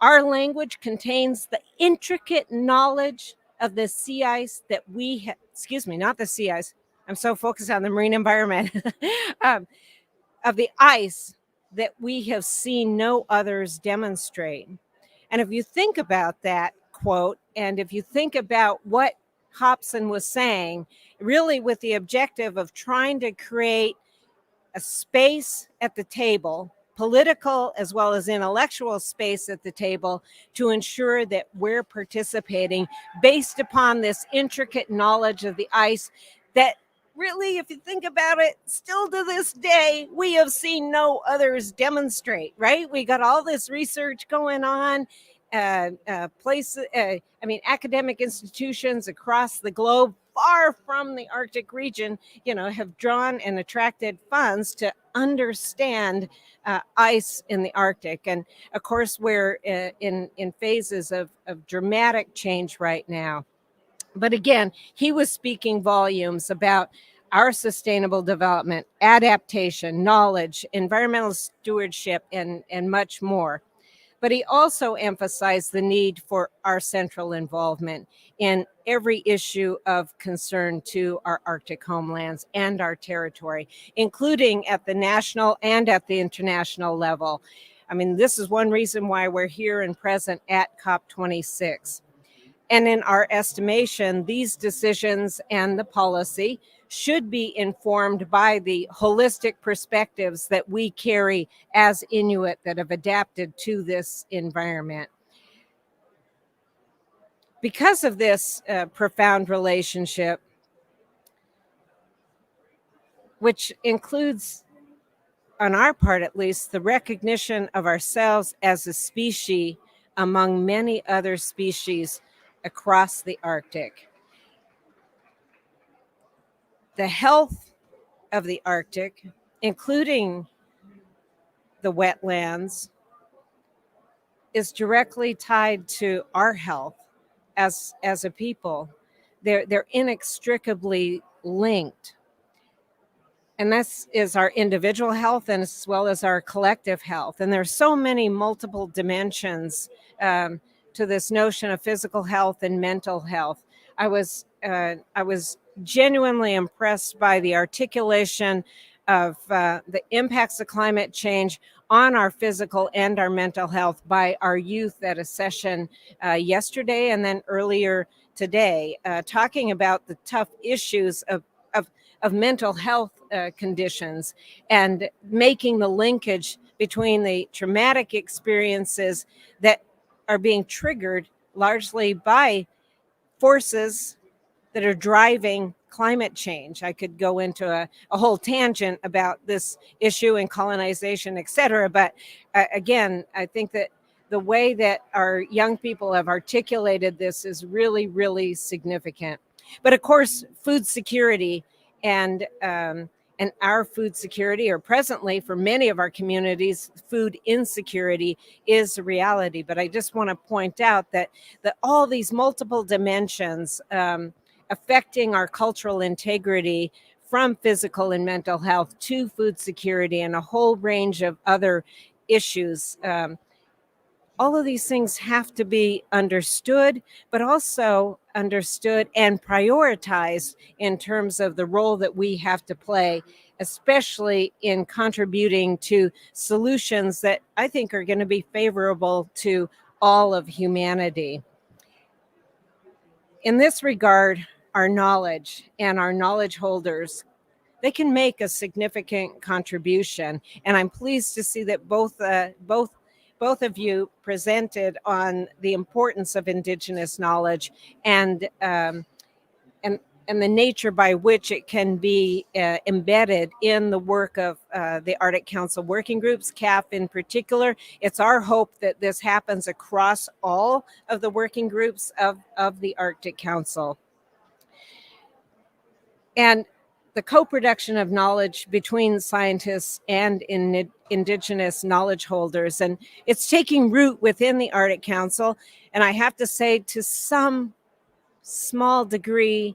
Our language contains the intricate knowledge of the sea ice that we not the sea ice. I'm so focused on the marine environment. Of the ice that we have seen no others demonstrate." And if you think about that quote, and if you think about what Hobson was saying, really with the objective of trying to create a space at the table, political as well as intellectual space at the table, to ensure that we're participating based upon this intricate knowledge of the ice that really, if you think about it, still to this day, we have seen no others demonstrate, right? We got all this research going on, places, academic institutions across the globe, far from the Arctic region, have drawn and attracted funds to understand ice in the Arctic. And of course, we're in phases of dramatic change right now. But again, he was speaking volumes about our sustainable development, adaptation, knowledge, environmental stewardship, and much more. But he also emphasized the need for our central involvement in every issue of concern to our Arctic homelands and our territory, including at the national and at the international level. I mean, this is one reason why we're here and present at COP26. And in our estimation, these decisions and the policy should be informed by the holistic perspectives that we carry as Inuit that have adapted to this environment. Because of this profound relationship, which includes, on our part at least, the recognition of ourselves as a species among many other species across the Arctic. The health of the Arctic, including the wetlands, is directly tied to our health as a people. They're inextricably linked. And this is our individual health and as well as our collective health. And there's so many multiple dimensions to this notion of physical health and mental health. I was genuinely impressed by the articulation of the impacts of climate change on our physical and our mental health by our youth at a session yesterday and then earlier today, talking about the tough issues of mental health conditions and making the linkage between the traumatic experiences that are being triggered largely by forces that are driving climate change. I could go into a whole tangent about this issue and colonization, et cetera. But again, I think that the way that our young people have articulated this is really, really significant. But of course, food security and our food security, or presently for many of our communities, food insecurity is a reality. But I just want to point out that all these multiple dimensions affecting our cultural integrity, from physical and mental health to food security and a whole range of other issues. All of these things have to be understood, but also understood and prioritized in terms of the role that we have to play, especially in contributing to solutions that I think are going to be favorable to all of humanity. In this regard, our knowledge and our knowledge holders, they can make a significant contribution. And I'm pleased to see that both of you presented on the importance of Indigenous knowledge and the nature by which it can be embedded in the work of the Arctic Council working groups, CAF in particular. It's our hope that this happens across all of the working groups of the Arctic Council. And the co-production of knowledge between scientists and Indigenous knowledge holders. And it's taking root within the Arctic Council. And I have to say, to some small degree,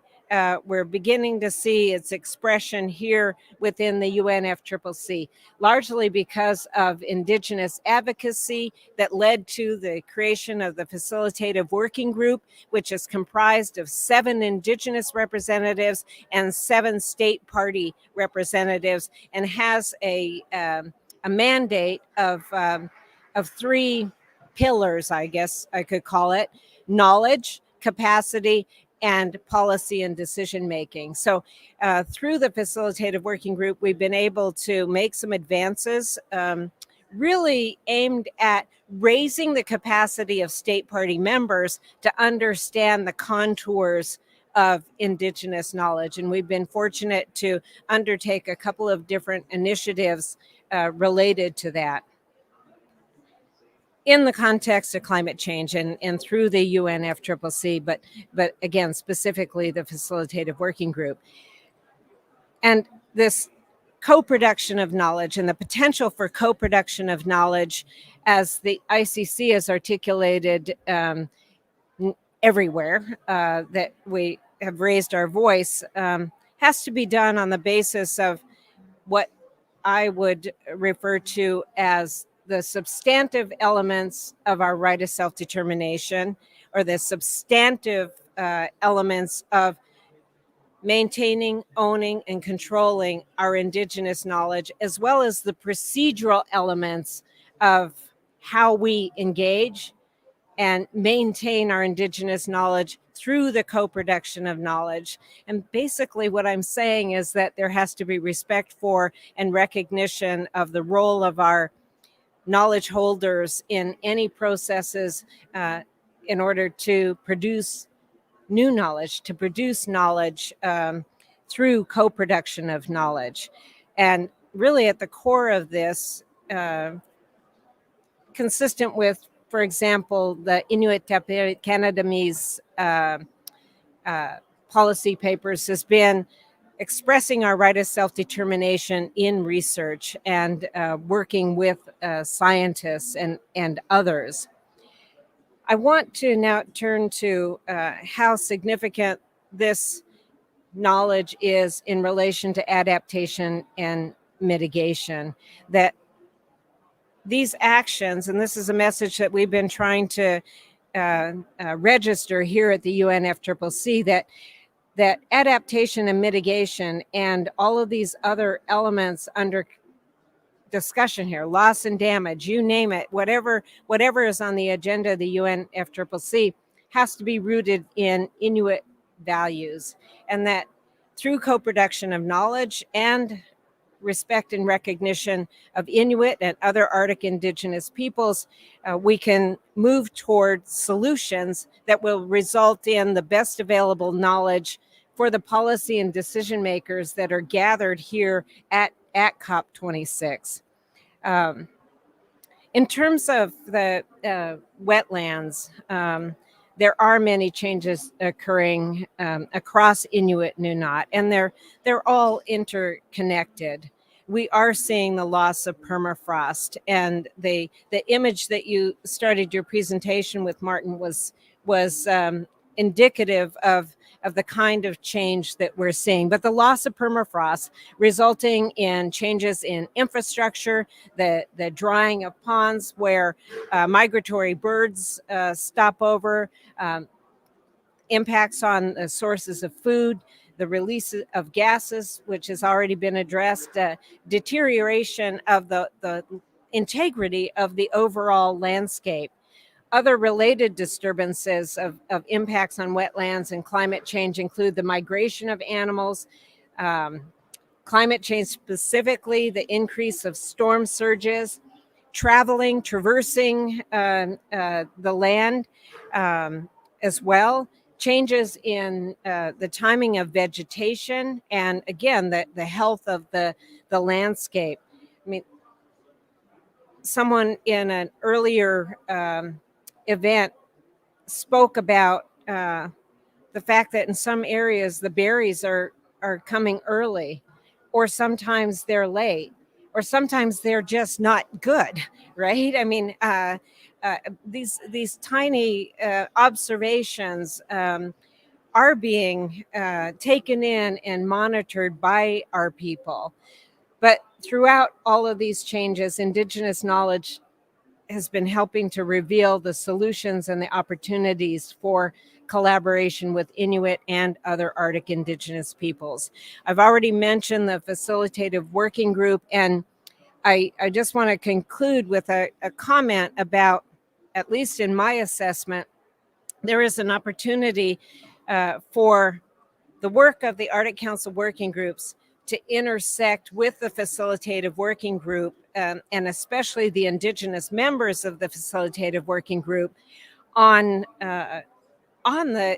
we're beginning to see its expression here within the UNFCCC, largely because of Indigenous advocacy that led to the creation of the Facilitative Working Group, which is comprised of 7 Indigenous representatives and 7 state party representatives, and has a mandate of 3 pillars, I guess I could call it: knowledge, capacity, and policy and decision making. So through the Facilitative Working Group, we've been able to make some advances really aimed at raising the capacity of state party members to understand the contours of Indigenous knowledge. And we've been fortunate to undertake a couple of different initiatives related to that. in the context of climate change and through the UNFCCC, but again, specifically the facilitative working group. And this co-production of knowledge and the potential for co-production of knowledge, as the ICC has articulated everywhere that we have raised our voice, has to be done on the basis of what I would refer to as the substantive elements of our right of self-determination, or the substantive elements of maintaining, owning, and controlling our indigenous knowledge, as well as the procedural elements of how we engage and maintain our indigenous knowledge through the co-production of knowledge. And basically what I'm saying is that there has to be respect for and recognition of the role of our knowledge holders in any processes in order to produce new knowledge, to produce knowledge through co-production of knowledge. And really at the core of this, consistent with, for example, the Inuit Canadamise policy papers, has been expressing our right of self-determination in research and working with scientists and others. I want to now turn to how significant this knowledge is in relation to adaptation and mitigation. That these actions, and this is a message that we've been trying to register here at the UNFCCC, that adaptation and mitigation and all of these other elements under discussion here, loss and damage, you name it, whatever is on the agenda of the UNFCCC, has to be rooted in Inuit values, and that through co-production of knowledge and respect and recognition of Inuit and other Arctic indigenous peoples, we can move toward solutions that will result in the best available knowledge for the policy and decision makers that are gathered here at COP26. In terms of the wetlands, there are many changes occurring across Inuit Nunat, and they're all interconnected. We are seeing the loss of permafrost, and the image that you started your presentation with, Martin, was indicative of the kind of change that we're seeing. But the loss of permafrost resulting in changes in infrastructure, the drying of ponds where migratory birds stop over, impacts on the sources of food, the release of gases, which has already been addressed, deterioration of the integrity of the overall landscape. Other related disturbances of impacts on wetlands and climate change include the migration of animals, climate change specifically, the increase of storm surges, traversing the land as well, changes in the timing of vegetation, and again, the health of the landscape. I mean, someone in an earlier event spoke about the fact that in some areas the berries are coming early, or sometimes they're late, or sometimes they're just not good, right? I mean, these tiny observations are being taken in and monitored by our people. But throughout all of these changes, Indigenous knowledge has been helping to reveal the solutions and the opportunities for collaboration with Inuit and other Arctic Indigenous peoples. I've already mentioned the facilitative working group, and I just want to conclude with a comment about, at least in my assessment, there is an opportunity for the work of the Arctic Council working groups to intersect with the facilitative working group, and especially the Indigenous members of the facilitative working group, on the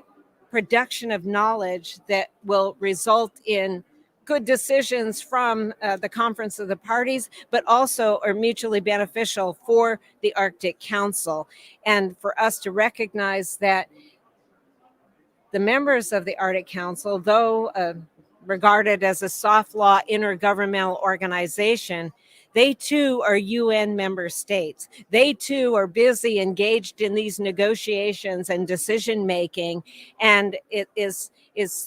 production of knowledge that will result in good decisions from the Conference of the Parties, but also are mutually beneficial for the Arctic Council. And for us to recognize that the members of the Arctic Council, though regarded as a soft law intergovernmental organization, they too are UN member states. They too are busy engaged in these negotiations and decision making. And it is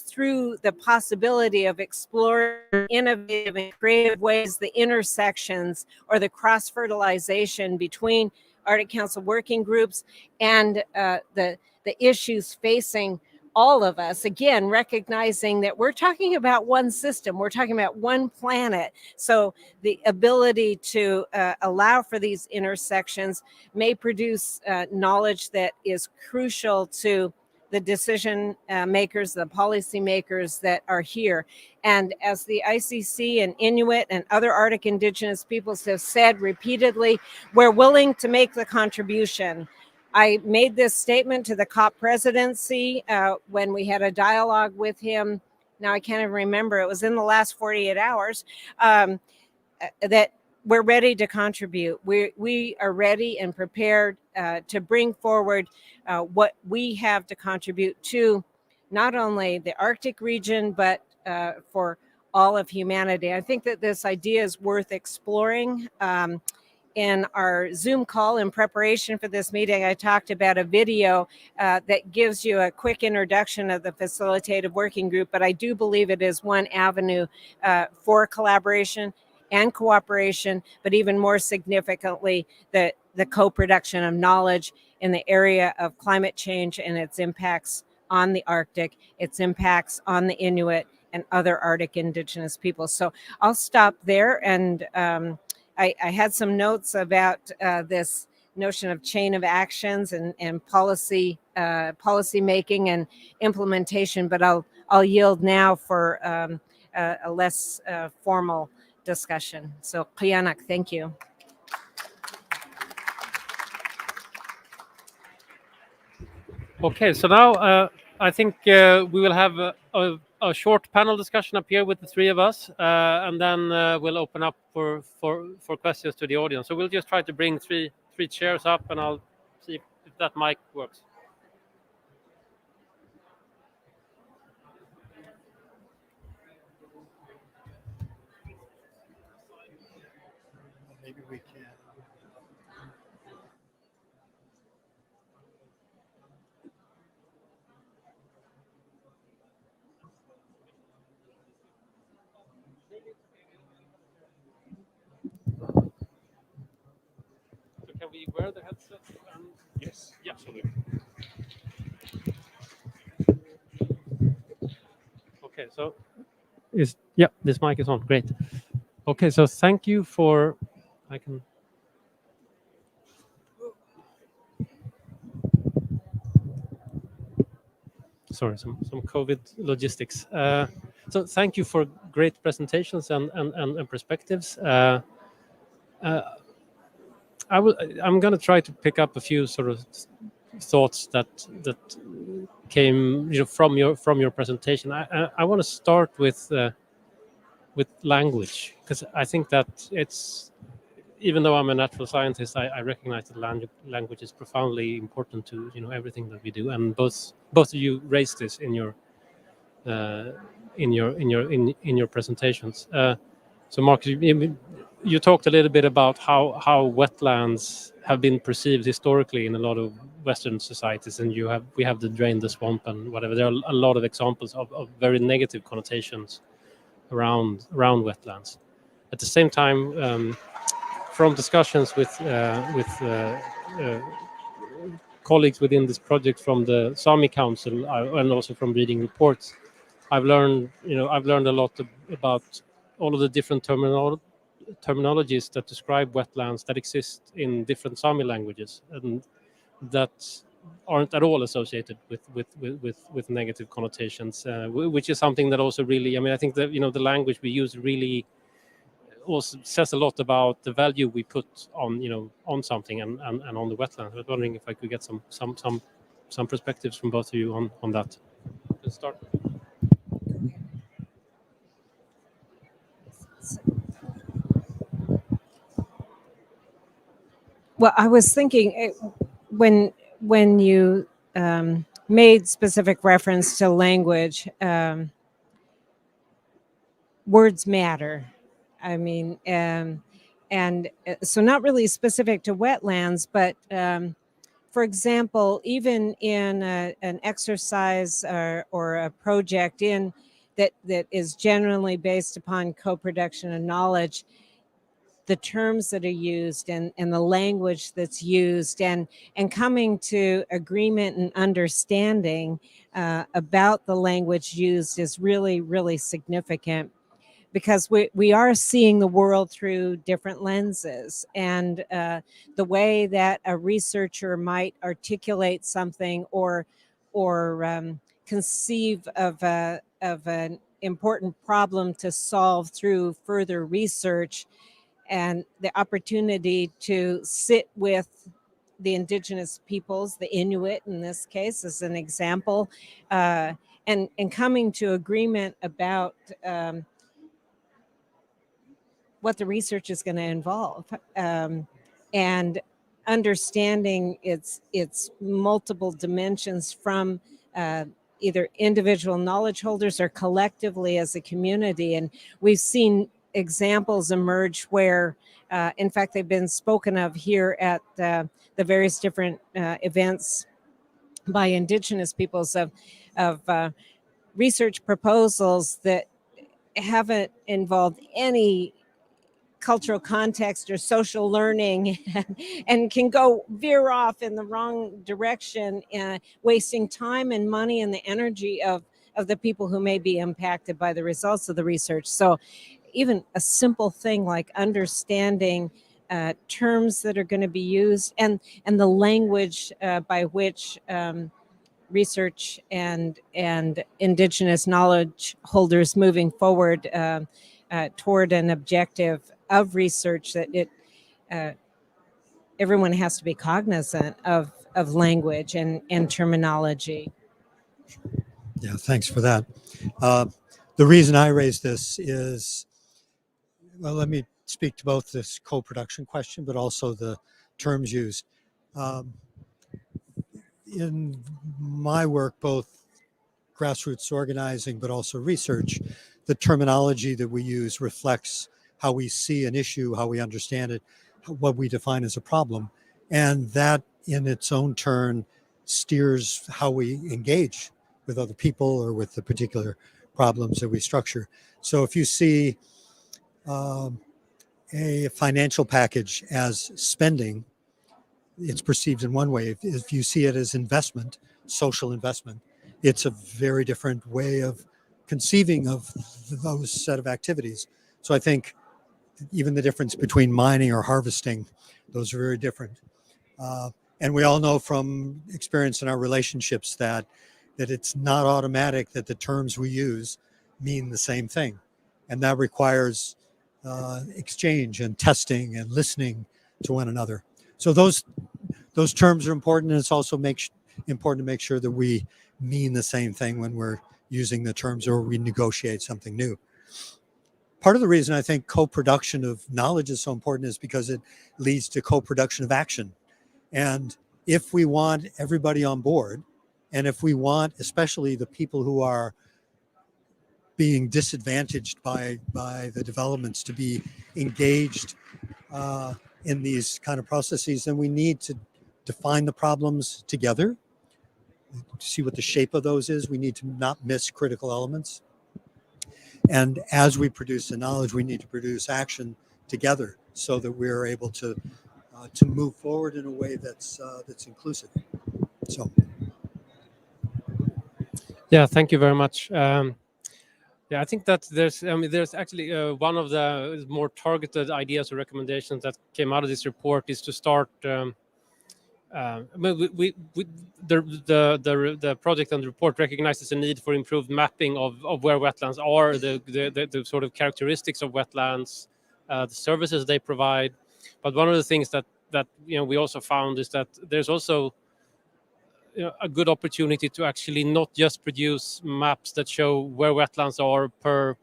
through the possibility of exploring innovative and creative ways, the intersections or the cross-fertilization between Arctic Council working groups and the issues facing all of us, again, recognizing that we're talking about one system, we're talking about one planet. So the ability to allow for these intersections may produce knowledge that is crucial to the decision makers, the policy makers that are here. And as the ICC and Inuit and other Arctic indigenous peoples have said repeatedly, we're willing to make the contribution. I made this statement to the COP presidency when we had a dialogue with him. Now I can't even remember, it was in the last 48 hours, that we're ready to contribute. We are ready and prepared to bring forward what we have to contribute to not only the Arctic region, but for all of humanity. I think that this idea is worth exploring. In our Zoom call in preparation for this meeting, I talked about a video that gives you a quick introduction of the facilitative working group, but I do believe it is one avenue for collaboration and cooperation, but even more significantly, the co-production of knowledge in the area of climate change and its impacts on the Arctic, its impacts on the Inuit and other Arctic indigenous peoples. So I'll stop there, and I had some notes about this notion of chain of actions and policy making and implementation, but I'll yield now for a less formal discussion. So Qianak, thank you. Okay, so now I think we will have a short panel discussion up here with the three of us, and then we'll open up for questions to the audience. So we'll just try to bring three chairs up, and I'll see if that mic works. Maybe we can. So can we wear the headset? Yes, yeah, absolutely. Okay, so this mic is on. Great. Okay, so thank you for. I can. Sorry, some COVID logistics. So thank you for great presentations and perspectives. I'm going to try to pick up a few sort of thoughts that came from your presentation. I want to start with language, because I think that it's, even though I'm a natural scientist, I recognize that language is profoundly important to everything that we do, and both of you raised this in your presentations. So Mark, you talked a little bit about how wetlands have been perceived historically in a lot of Western societies, and we have the drain the swamp and whatever. There are a lot of examples of very negative connotations around wetlands. At the same time, from discussions with colleagues within this project from the Sami Council, and also from reading reports, I've learned a lot about all of the different terminologies that describe wetlands that exist in different Sami languages, and that aren't at all associated with negative connotations, which is something that also really, I think that the language we use really also says a lot about the value we put on something and on the wetlands. I was wondering if I could get some perspectives from both of you on that. Let's start. Well, I was thinking when you made specific reference to language, words matter. I mean, and so not really specific to wetlands, but for example, even in an exercise or a project that is generally based upon co-production of knowledge, the terms that are used and the language that's used and coming to agreement and understanding about the language used is really, really significant, because we are seeing the world through different lenses, and the way that a researcher might articulate something or conceive of an important problem to solve through further research, and the opportunity to sit with the indigenous peoples, the Inuit in this case as an example, and coming to agreement about what the research is going to involve, and understanding its multiple dimensions from either individual knowledge holders or collectively as a community. And we've seen examples emerge where, in fact, they've been spoken of here at the various different events by indigenous peoples of research proposals that haven't involved any cultural context or social learning and can go veer off in the wrong direction, wasting time and money and the energy of the people who may be impacted by the results of the research. So even a simple thing like understanding terms that are going to be used and the language by which research and indigenous knowledge holders moving forward toward an objective of research, that everyone has to be cognizant of language and terminology. Yeah, thanks for that. The reason I raised this is, well, let me speak to both this co-production question, but also the terms used. In my work, both grassroots organizing, but also research, the terminology that we use reflects how we see an issue, how we understand it, what we define as a problem. And that in its own turn steers how we engage with other people or with the particular problems that we structure. So if you see a financial package as spending, it's perceived in one way. If you see it as investment, social investment, it's a very different way of conceiving of those set of activities. So I think even the difference between mining or harvesting, those are very different. And we all know from experience in our relationships that it's not automatic that the terms we use mean the same thing. And that requires exchange and testing and listening to one another. So those terms are important, and it's also important to make sure that we mean the same thing when we're using the terms or we negotiate something new. Part of the reason I think co-production of knowledge is so important is because it leads to co-production of action. And if we want everybody on board, and if we want especially the people who are being disadvantaged by the developments to be engaged in these kind of processes, then we need to define the problems together, see what the shape of those is. We need to not miss critical elements. And as we produce the knowledge, we need to produce action together so that we're able to move forward in a way that's inclusive. So. Yeah, thank you very much. Yeah, I think that there's actually one of the more targeted ideas or recommendations that came out of this report is to start. The project and the report recognizes a need for improved mapping of where wetlands are, the sort of characteristics of wetlands, the services they provide. But one of the things that we also found is that there's also a good opportunity to actually not just produce maps that show where wetlands are per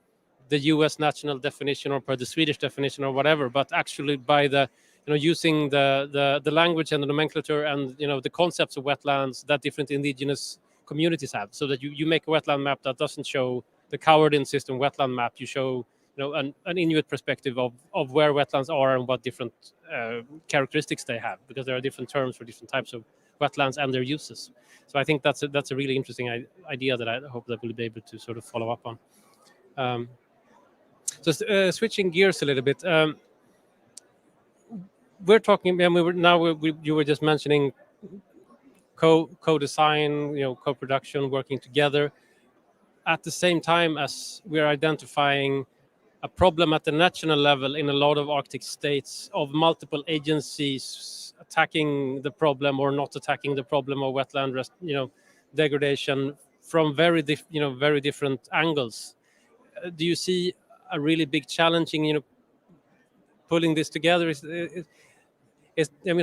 the US national definition or per the Swedish definition or whatever, but actually by the using the language and the nomenclature and the concepts of wetlands that different indigenous communities have, so that you make a wetland map that doesn't show the coordinate system wetland map. You show an Inuit perspective of where wetlands are and what different characteristics they have, because there are different terms for different types of wetlands and their uses. So I think that's a really interesting idea that I hope that we'll be able to sort of follow up on. So switching gears a little bit, we're talking. You were just mentioning co-design, co-production, working together. At the same time as we're identifying a problem at the national level in a lot of Arctic states of multiple agencies attacking the problem or not attacking the problem of wetland degradation from very different angles. Do you see a really big challenge in pulling this together?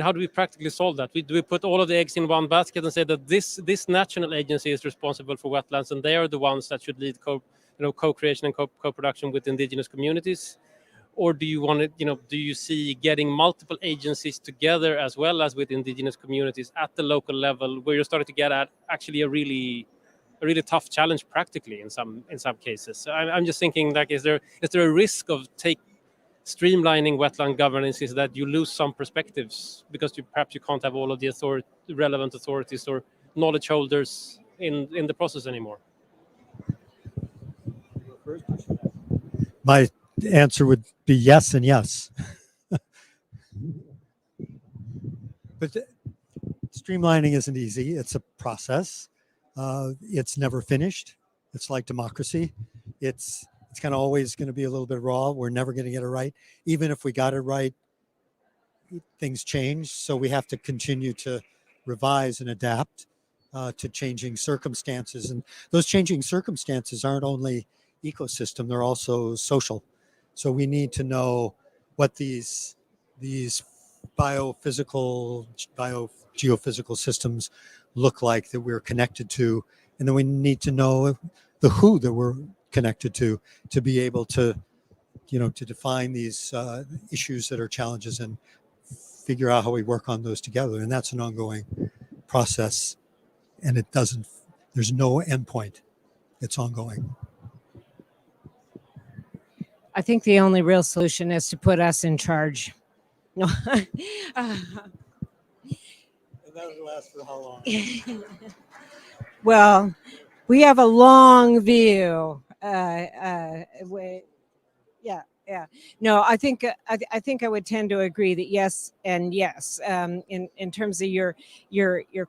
How do we practically solve that? Do we put all of the eggs in one basket and say that this national agency is responsible for wetlands and they are the ones that should lead co-creation and co-production with indigenous communities? Or do you see getting multiple agencies together as well as with indigenous communities at the local level, where you're starting to get at actually a really tough challenge practically in some cases? So I'm just thinking, like, is there a risk of streamlining wetland governance is that you lose some perspectives because perhaps you can't have all of the relevant authorities or knowledge holders in the process anymore? My answer would be yes and yes. But streamlining isn't easy. It's a process. It's never finished. It's like democracy. It's kind of always going to be a little bit raw. We're never going to get it right. Even if we got it right, things change. So we have to continue to revise and adapt to changing circumstances. And those changing circumstances aren't only ecosystem, they're also social. So we need to know what these geophysical systems look like that we're connected to. And then we need to know the who that we're connected to be able to define these issues that are challenges and figure out how we work on those together. And that's an ongoing process, and there's no endpoint. It's ongoing. I think the only real solution is to put us in charge. No. That'll last for how long? Well, we have a long view. Yeah. No, I think I would tend to agree that yes and yes in terms of your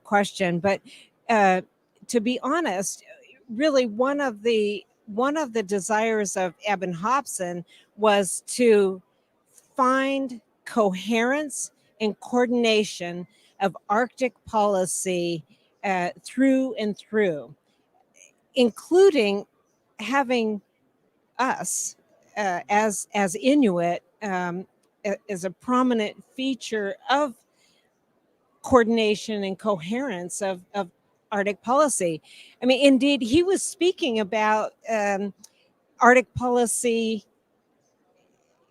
question. But to be honest, really one of the desires of Eben Hobson was to find coherence and coordination of Arctic policy through and through, including having us as Inuit as a prominent feature of coordination and coherence of Arctic policy. I mean, indeed, he was speaking about Arctic policy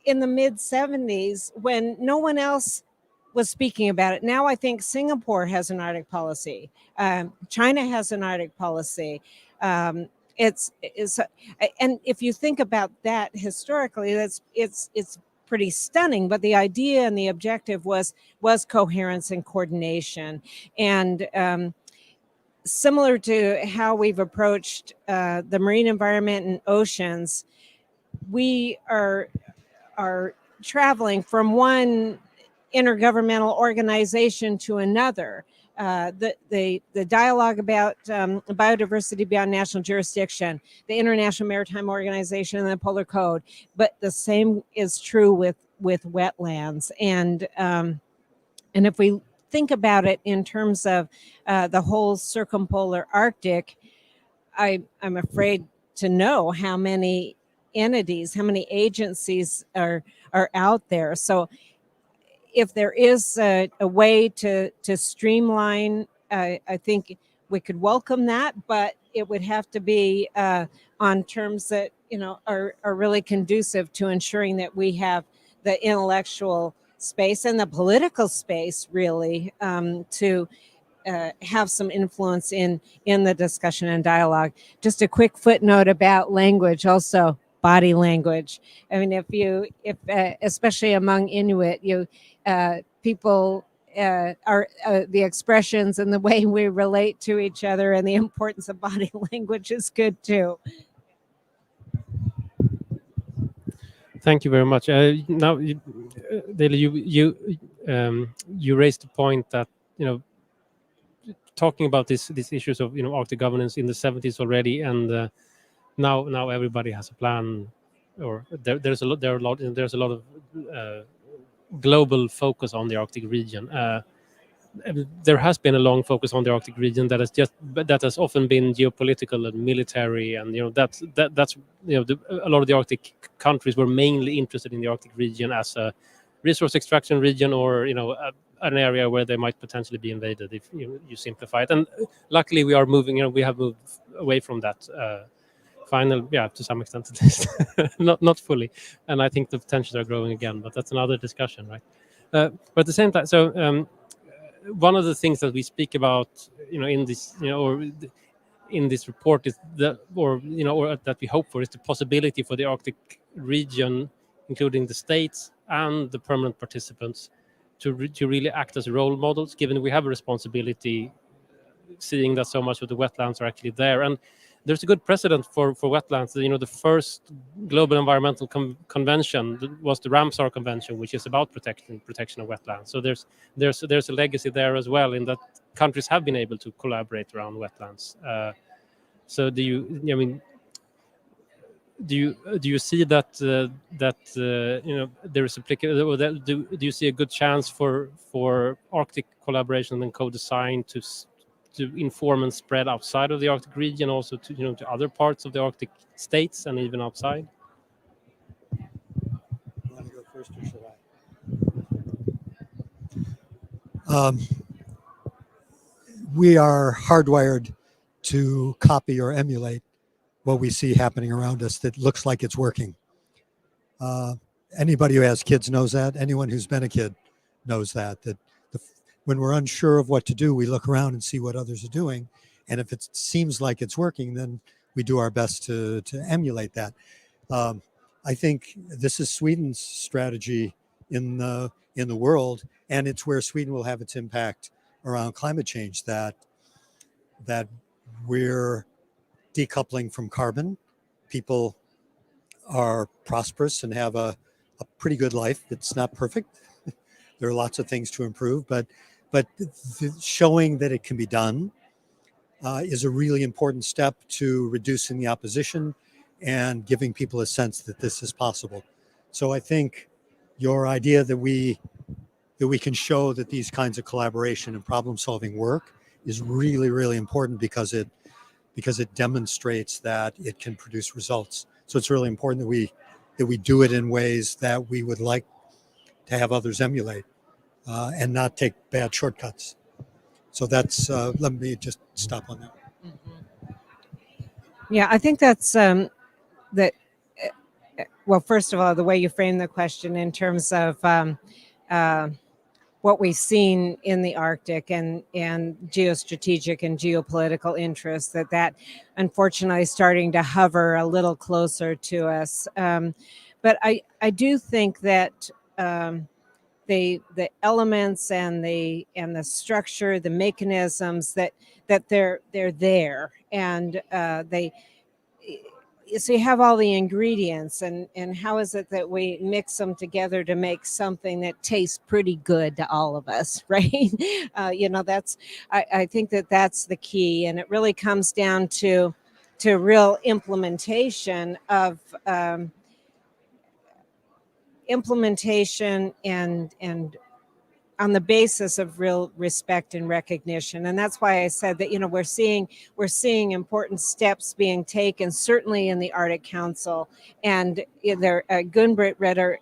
in the mid-70s when no one else was speaking about it. Now I think Singapore has an Arctic policy. China has an Arctic policy. And if you think about that historically, it's pretty stunning. But the idea and the objective was coherence and coordination. And similar to how we've approached the marine environment and oceans, we are traveling from one intergovernmental organization to another. The dialogue about biodiversity beyond national jurisdiction, the International Maritime Organization, and the Polar Code. But the same is true with wetlands. And if we think about it in terms of the whole circumpolar Arctic, I'm afraid to know how many entities, how many agencies are out there. So if there is a way to streamline, I think we could welcome that, but it would have to be on terms that are really conducive to ensuring that we have the intellectual space and the political space really to have some influence in the discussion and dialogue. Just a quick footnote about language, also body language. I mean, if especially among Inuit, people are the expressions and the way we relate to each other and the importance of body language is good too. Thank you very much. Now, Dalee, you raised the point that talking about these issues of Arctic governance in the 70s already, and now everybody has a plan, or there's a lot of global focus on the Arctic region. There has been a long focus on the Arctic region that has often been geopolitical and military, and that's a lot of the Arctic countries were mainly interested in the Arctic region as a resource extraction region, or an area where they might potentially be invaded, if you simplify it. And luckily we are moving, we have moved away from that to some extent at least. not fully, and I think the potentials are growing again, but that's another discussion, right? But at the same time, so one of the things that we speak about, in this, or in this report is or that we hope for, is the possibility for the Arctic region, including the states and the permanent participants, to really act as role models, given we have a responsibility, seeing that so much of the wetlands are actually there. And there's a good precedent for wetlands. The first global environmental convention was the Ramsar Convention, which is about protection of wetlands. So there's a legacy there as well, in that countries have been able to collaborate around wetlands. So do you see that there is applicable? Do you see a good chance for Arctic collaboration and co-design to inform and spread outside of the Arctic region, also to other parts of the Arctic states and even outside? You want to go first, or should I? We are hardwired to copy or emulate what we see happening around us that looks like it's working. Anybody who has kids knows that. Anyone who's been a kid knows that when we're unsure of what to do, we look around and see what others are doing. And if it seems like it's working, then we do our best to emulate that. I think this is Sweden's strategy in the world, and it's where Sweden will have its impact around climate change, that we're decoupling from carbon. People are prosperous and have a pretty good life. It's not perfect. There are lots of things to improve, but showing that it can be done is a really important step to reducing the opposition and giving people a sense that this is possible. So I think your idea that we can show that these kinds of collaboration and problem solving work is really, really important, because it demonstrates that it can produce results. So it's really important that we do it in ways that we would like to have others emulate, and not take bad shortcuts. So that's, let me just stop on that. Mm-hmm. Yeah, I think that's that. Well, first of all, the way you frame the question in terms of what we've seen in the Arctic and geostrategic and geopolitical interests, that unfortunately is starting to hover a little closer to us. But I do think that the elements and the structure, the mechanisms that they're there, and so you have all the ingredients, and how is it that we mix them together to make something that tastes pretty good to all of us, right? That's I think that's the key, and it really comes down to real implementation of implementation and on the basis of real respect and recognition. And that's why I said that, we're seeing important steps being taken, certainly in the Arctic Council. And there, Gunbritt Ritter,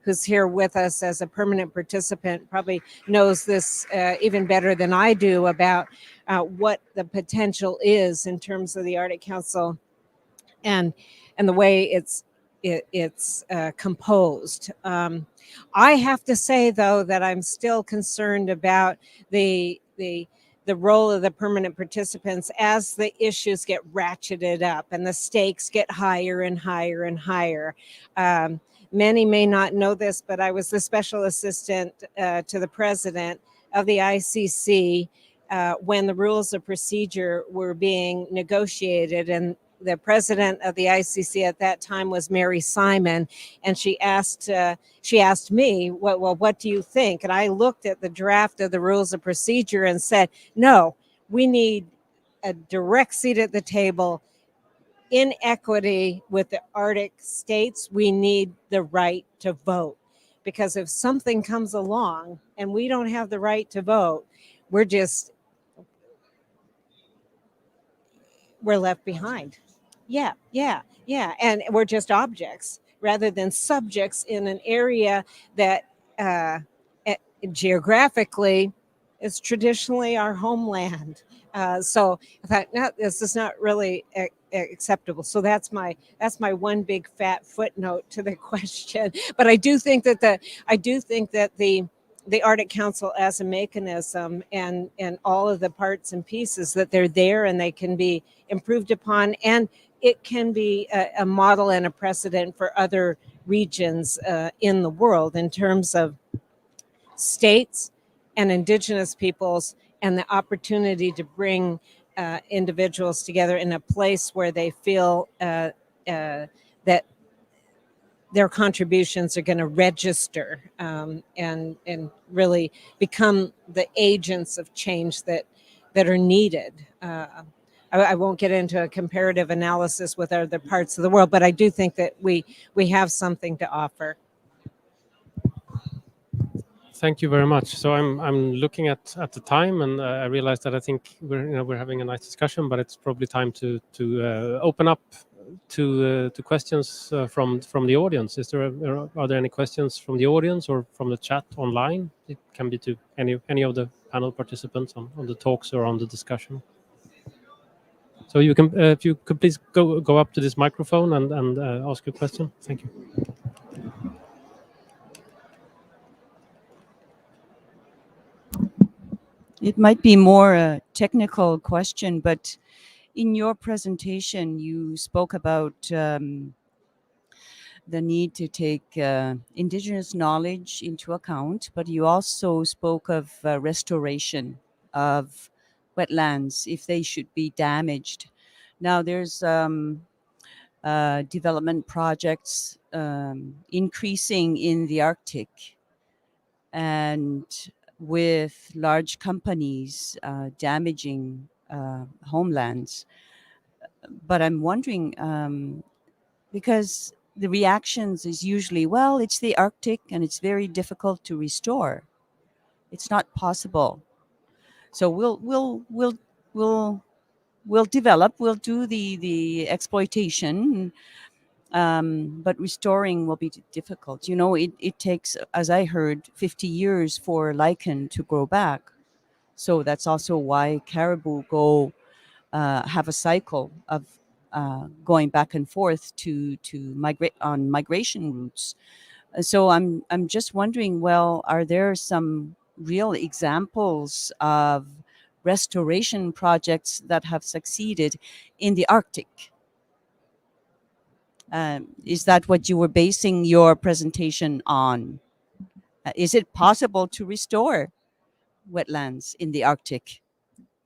who's here with us as a permanent participant, probably knows this even better than I do about what the potential is in terms of the Arctic Council and the way it's composed. I have to say, though, that I'm still concerned about the role of the permanent participants as the issues get ratcheted up and the stakes get higher and higher and higher. Many may not know this, but I was the special assistant to the president of the ICC when the rules of procedure were being negotiated, and the president of the ICC at that time was Mary Simon, and she asked me, well, what do you think? And I looked at the draft of the rules of procedure and said, no, we need a direct seat at the table. In equity with the Arctic states, we need the right to vote. Because if something comes along and we don't have the right to vote, we're left behind. Yeah. And we're just objects rather than subjects in an area that geographically is traditionally our homeland. So I thought, no, this is not really acceptable. So that's my one big fat footnote to the question. But I do think that the Arctic Council as a mechanism and all of the parts and pieces, that they're there and they can be improved upon, and it can be a model and a precedent for other regions in the world in terms of states and indigenous peoples and the opportunity to bring individuals together in a place where they feel that their contributions are going to register and really become the agents of change that are needed. I won't get into a comparative analysis with other parts of the world, but I do think that we have something to offer. Thank you very much. So I'm looking at the time, and I realize that I think we're having a nice discussion, but it's probably time to open up to questions from the audience. Are there any questions from the audience or from the chat online? It can be to any of the panel participants on the talks or on the discussion. So you can, if you could please go up to this microphone and ask your question. Thank you. It might be more a technical question, but in your presentation, you spoke about the need to take indigenous knowledge into account, but you also spoke of restoration of wetlands if they should be damaged. Now, there's development projects increasing in the Arctic, and with large companies damaging homelands. But I'm wondering, because the reactions is usually, well, it's the Arctic and it's very difficult to restore. It's not possible. So we'll develop, we'll do the exploitation, but restoring will be difficult. You know, it takes, as I heard, 50 years for lichen to grow back. So that's also why caribou have a cycle of going back and forth to migrate on migration routes. So I'm just wondering, well, are there some real examples of restoration projects that have succeeded in the Arctic? Is that what you were basing your presentation on? Is it possible to restore wetlands in the Arctic?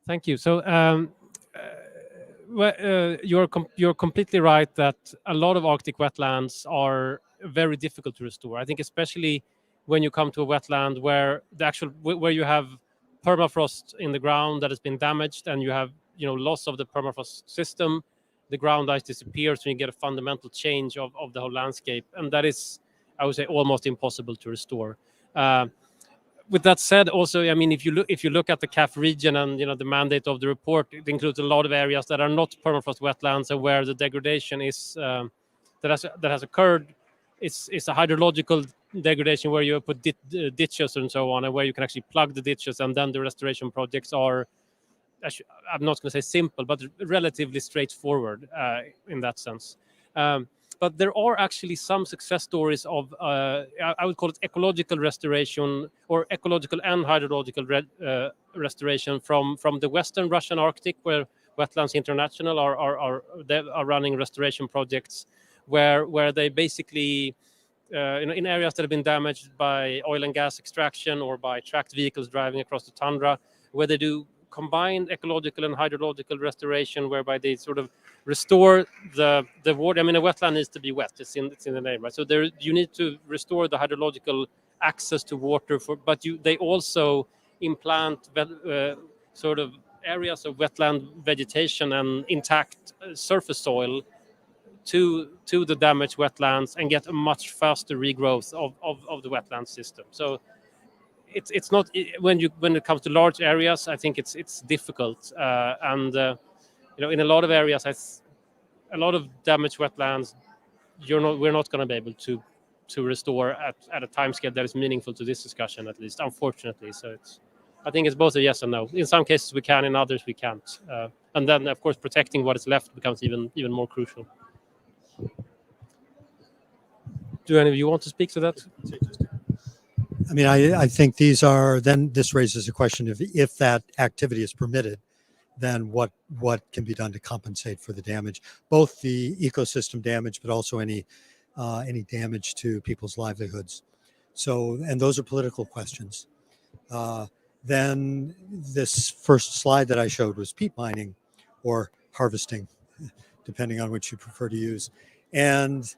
Thank you. So you're completely right that a lot of Arctic wetlands are very difficult to restore. I think especially when you come to a wetland where where you have permafrost in the ground that has been damaged, and you have loss of the permafrost system, the ground ice disappears, and you get a fundamental change of the whole landscape, and that is, I would say, almost impossible to restore. With that said, also, I mean, if you look at the CAF region and the mandate of the report, it includes a lot of areas that are not permafrost wetlands and where the degradation is that has occurred. It's a hydrological degradation where you put ditches and so on, and where you can actually plug the ditches, and then the restoration projects are I'm not going to say simple, but relatively straightforward in that sense. But there are actually some success stories of, I would call it ecological restoration, or ecological and hydrological restoration from the Western Russian Arctic, where Wetlands International are running restoration projects, where they basically, in areas that have been damaged by oil and gas extraction or by tracked vehicles driving across the tundra, where they do combined ecological and hydrological restoration, whereby they sort of restore the water. I mean, a wetland needs to be wet. It's in the name, right? So you need to restore the hydrological access to water but they also implant sort of areas of wetland vegetation and intact surface soil to the damaged wetlands, and get a much faster regrowth of the wetland system. So it's not, when it comes to large areas, I think it's difficult, and in a lot of areas, a lot of damaged wetlands, we're not going to be able to restore at a time scale that is meaningful to this discussion, at least, unfortunately. So I think it's both a yes and no. In some cases we can, in others we can't, and then of course protecting what is left becomes even more crucial. Do any of you want to speak to that? I mean, I think this raises a question of, if that activity is permitted, then what can be done to compensate for the damage, both the ecosystem damage, but also any damage to people's livelihoods. So, and those are political questions. Then this first slide that I showed was peat mining, or harvesting, depending on which you prefer to use. And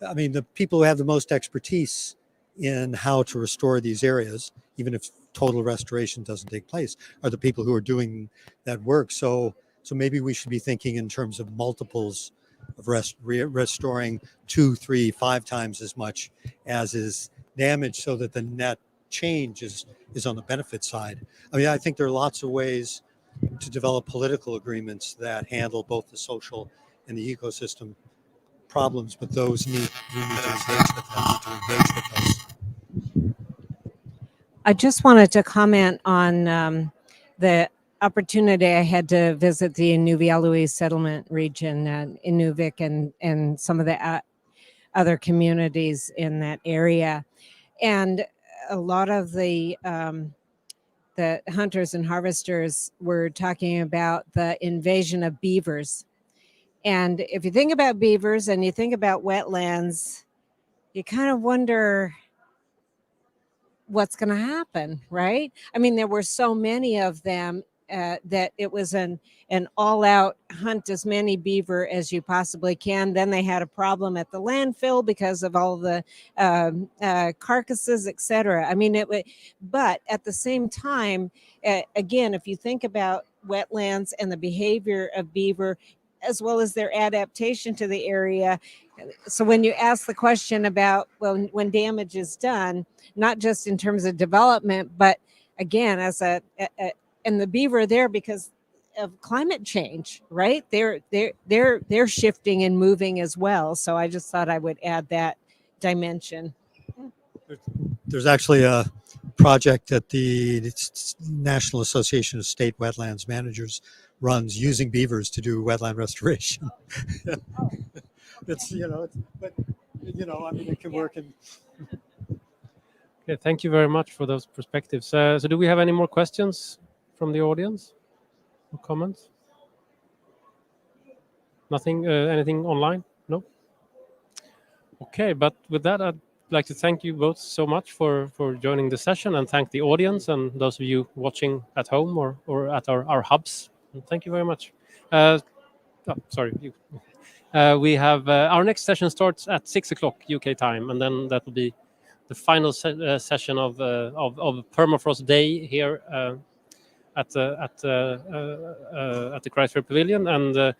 I mean, the people who have the most expertise in how to restore these areas, even if total restoration doesn't take place, are the people who are doing that work. So maybe we should be thinking in terms of multiples of restoring 2, 3, 5 times as much as is damaged, so that the net change is on the benefit side. I mean, I think there are lots of ways to develop political agreements that handle both the social and the ecosystem problems, but those we need to engage with those. I just wanted to comment on the opportunity I had to visit the Inuvialuit settlement region, Inuvik, and some of the other communities in that area. And a lot of the hunters and harvesters were talking about the invasion of beavers. And if you think about beavers and you think about wetlands, you kind of wonder what's going to happen, right? I mean, there were so many of them that it was an all-out hunt as many beaver as you possibly can. Then they had a problem at the landfill because of all the carcasses, etc. I mean, but at the same time, again, if you think about wetlands and the behavior of beaver, as well as their adaptation to the area. So when you ask the question about, well, when damage is done, not just in terms of development, but again, and the beaver are there because of climate change, right? They're shifting and moving as well. So I just thought I would add that dimension. There's actually a project that the National Association of State Wetlands Managers runs, using beavers to do wetland restoration. It's, but I mean, it can work. Okay, thank you very much for those perspectives. So do we have any more questions from the audience or comments? Nothing, anything online? No? Okay, but with that, I'd like to thank you both so much for joining the session, and thank the audience and those of you watching at home or at our hubs. And thank you very much. We have our next session starts at 6 o'clock UK time, and then that will be the final session of Permafrost Day here at the Chrysler Pavilion, and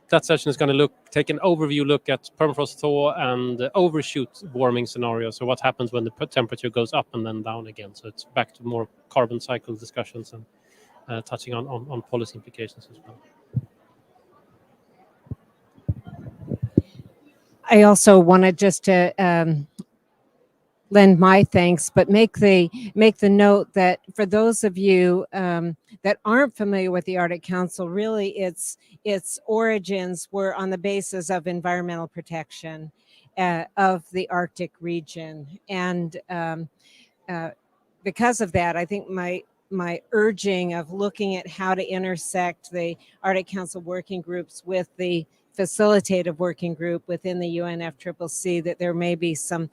that session is going to take an overview look at permafrost thaw and overshoot warming scenarios. So what happens when the temperature goes up and then down again? So it's back to more carbon cycle discussions and touching on policy implications as well. I also wanted just to lend my thanks, but make the note that for those of you that aren't familiar with the Arctic Council, really its origins were on the basis of environmental protection of the Arctic region, and because of that, I think my urging of looking at how to intersect the Arctic Council working groups with the facilitative working group within the UNFCCC, that there may be some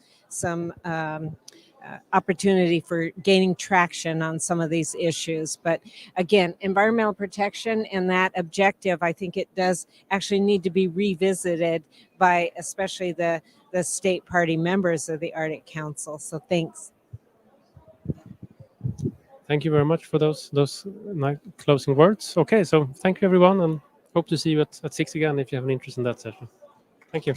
opportunity for gaining traction on some of these issues. But again, environmental protection and that objective, I think it does actually need to be revisited by especially the state party members of the Arctic Council. So thanks. Thank you very much for those nice closing words. Okay, so thank you everyone, and hope to see you at 6 again if you have an interest in that session. Thank you.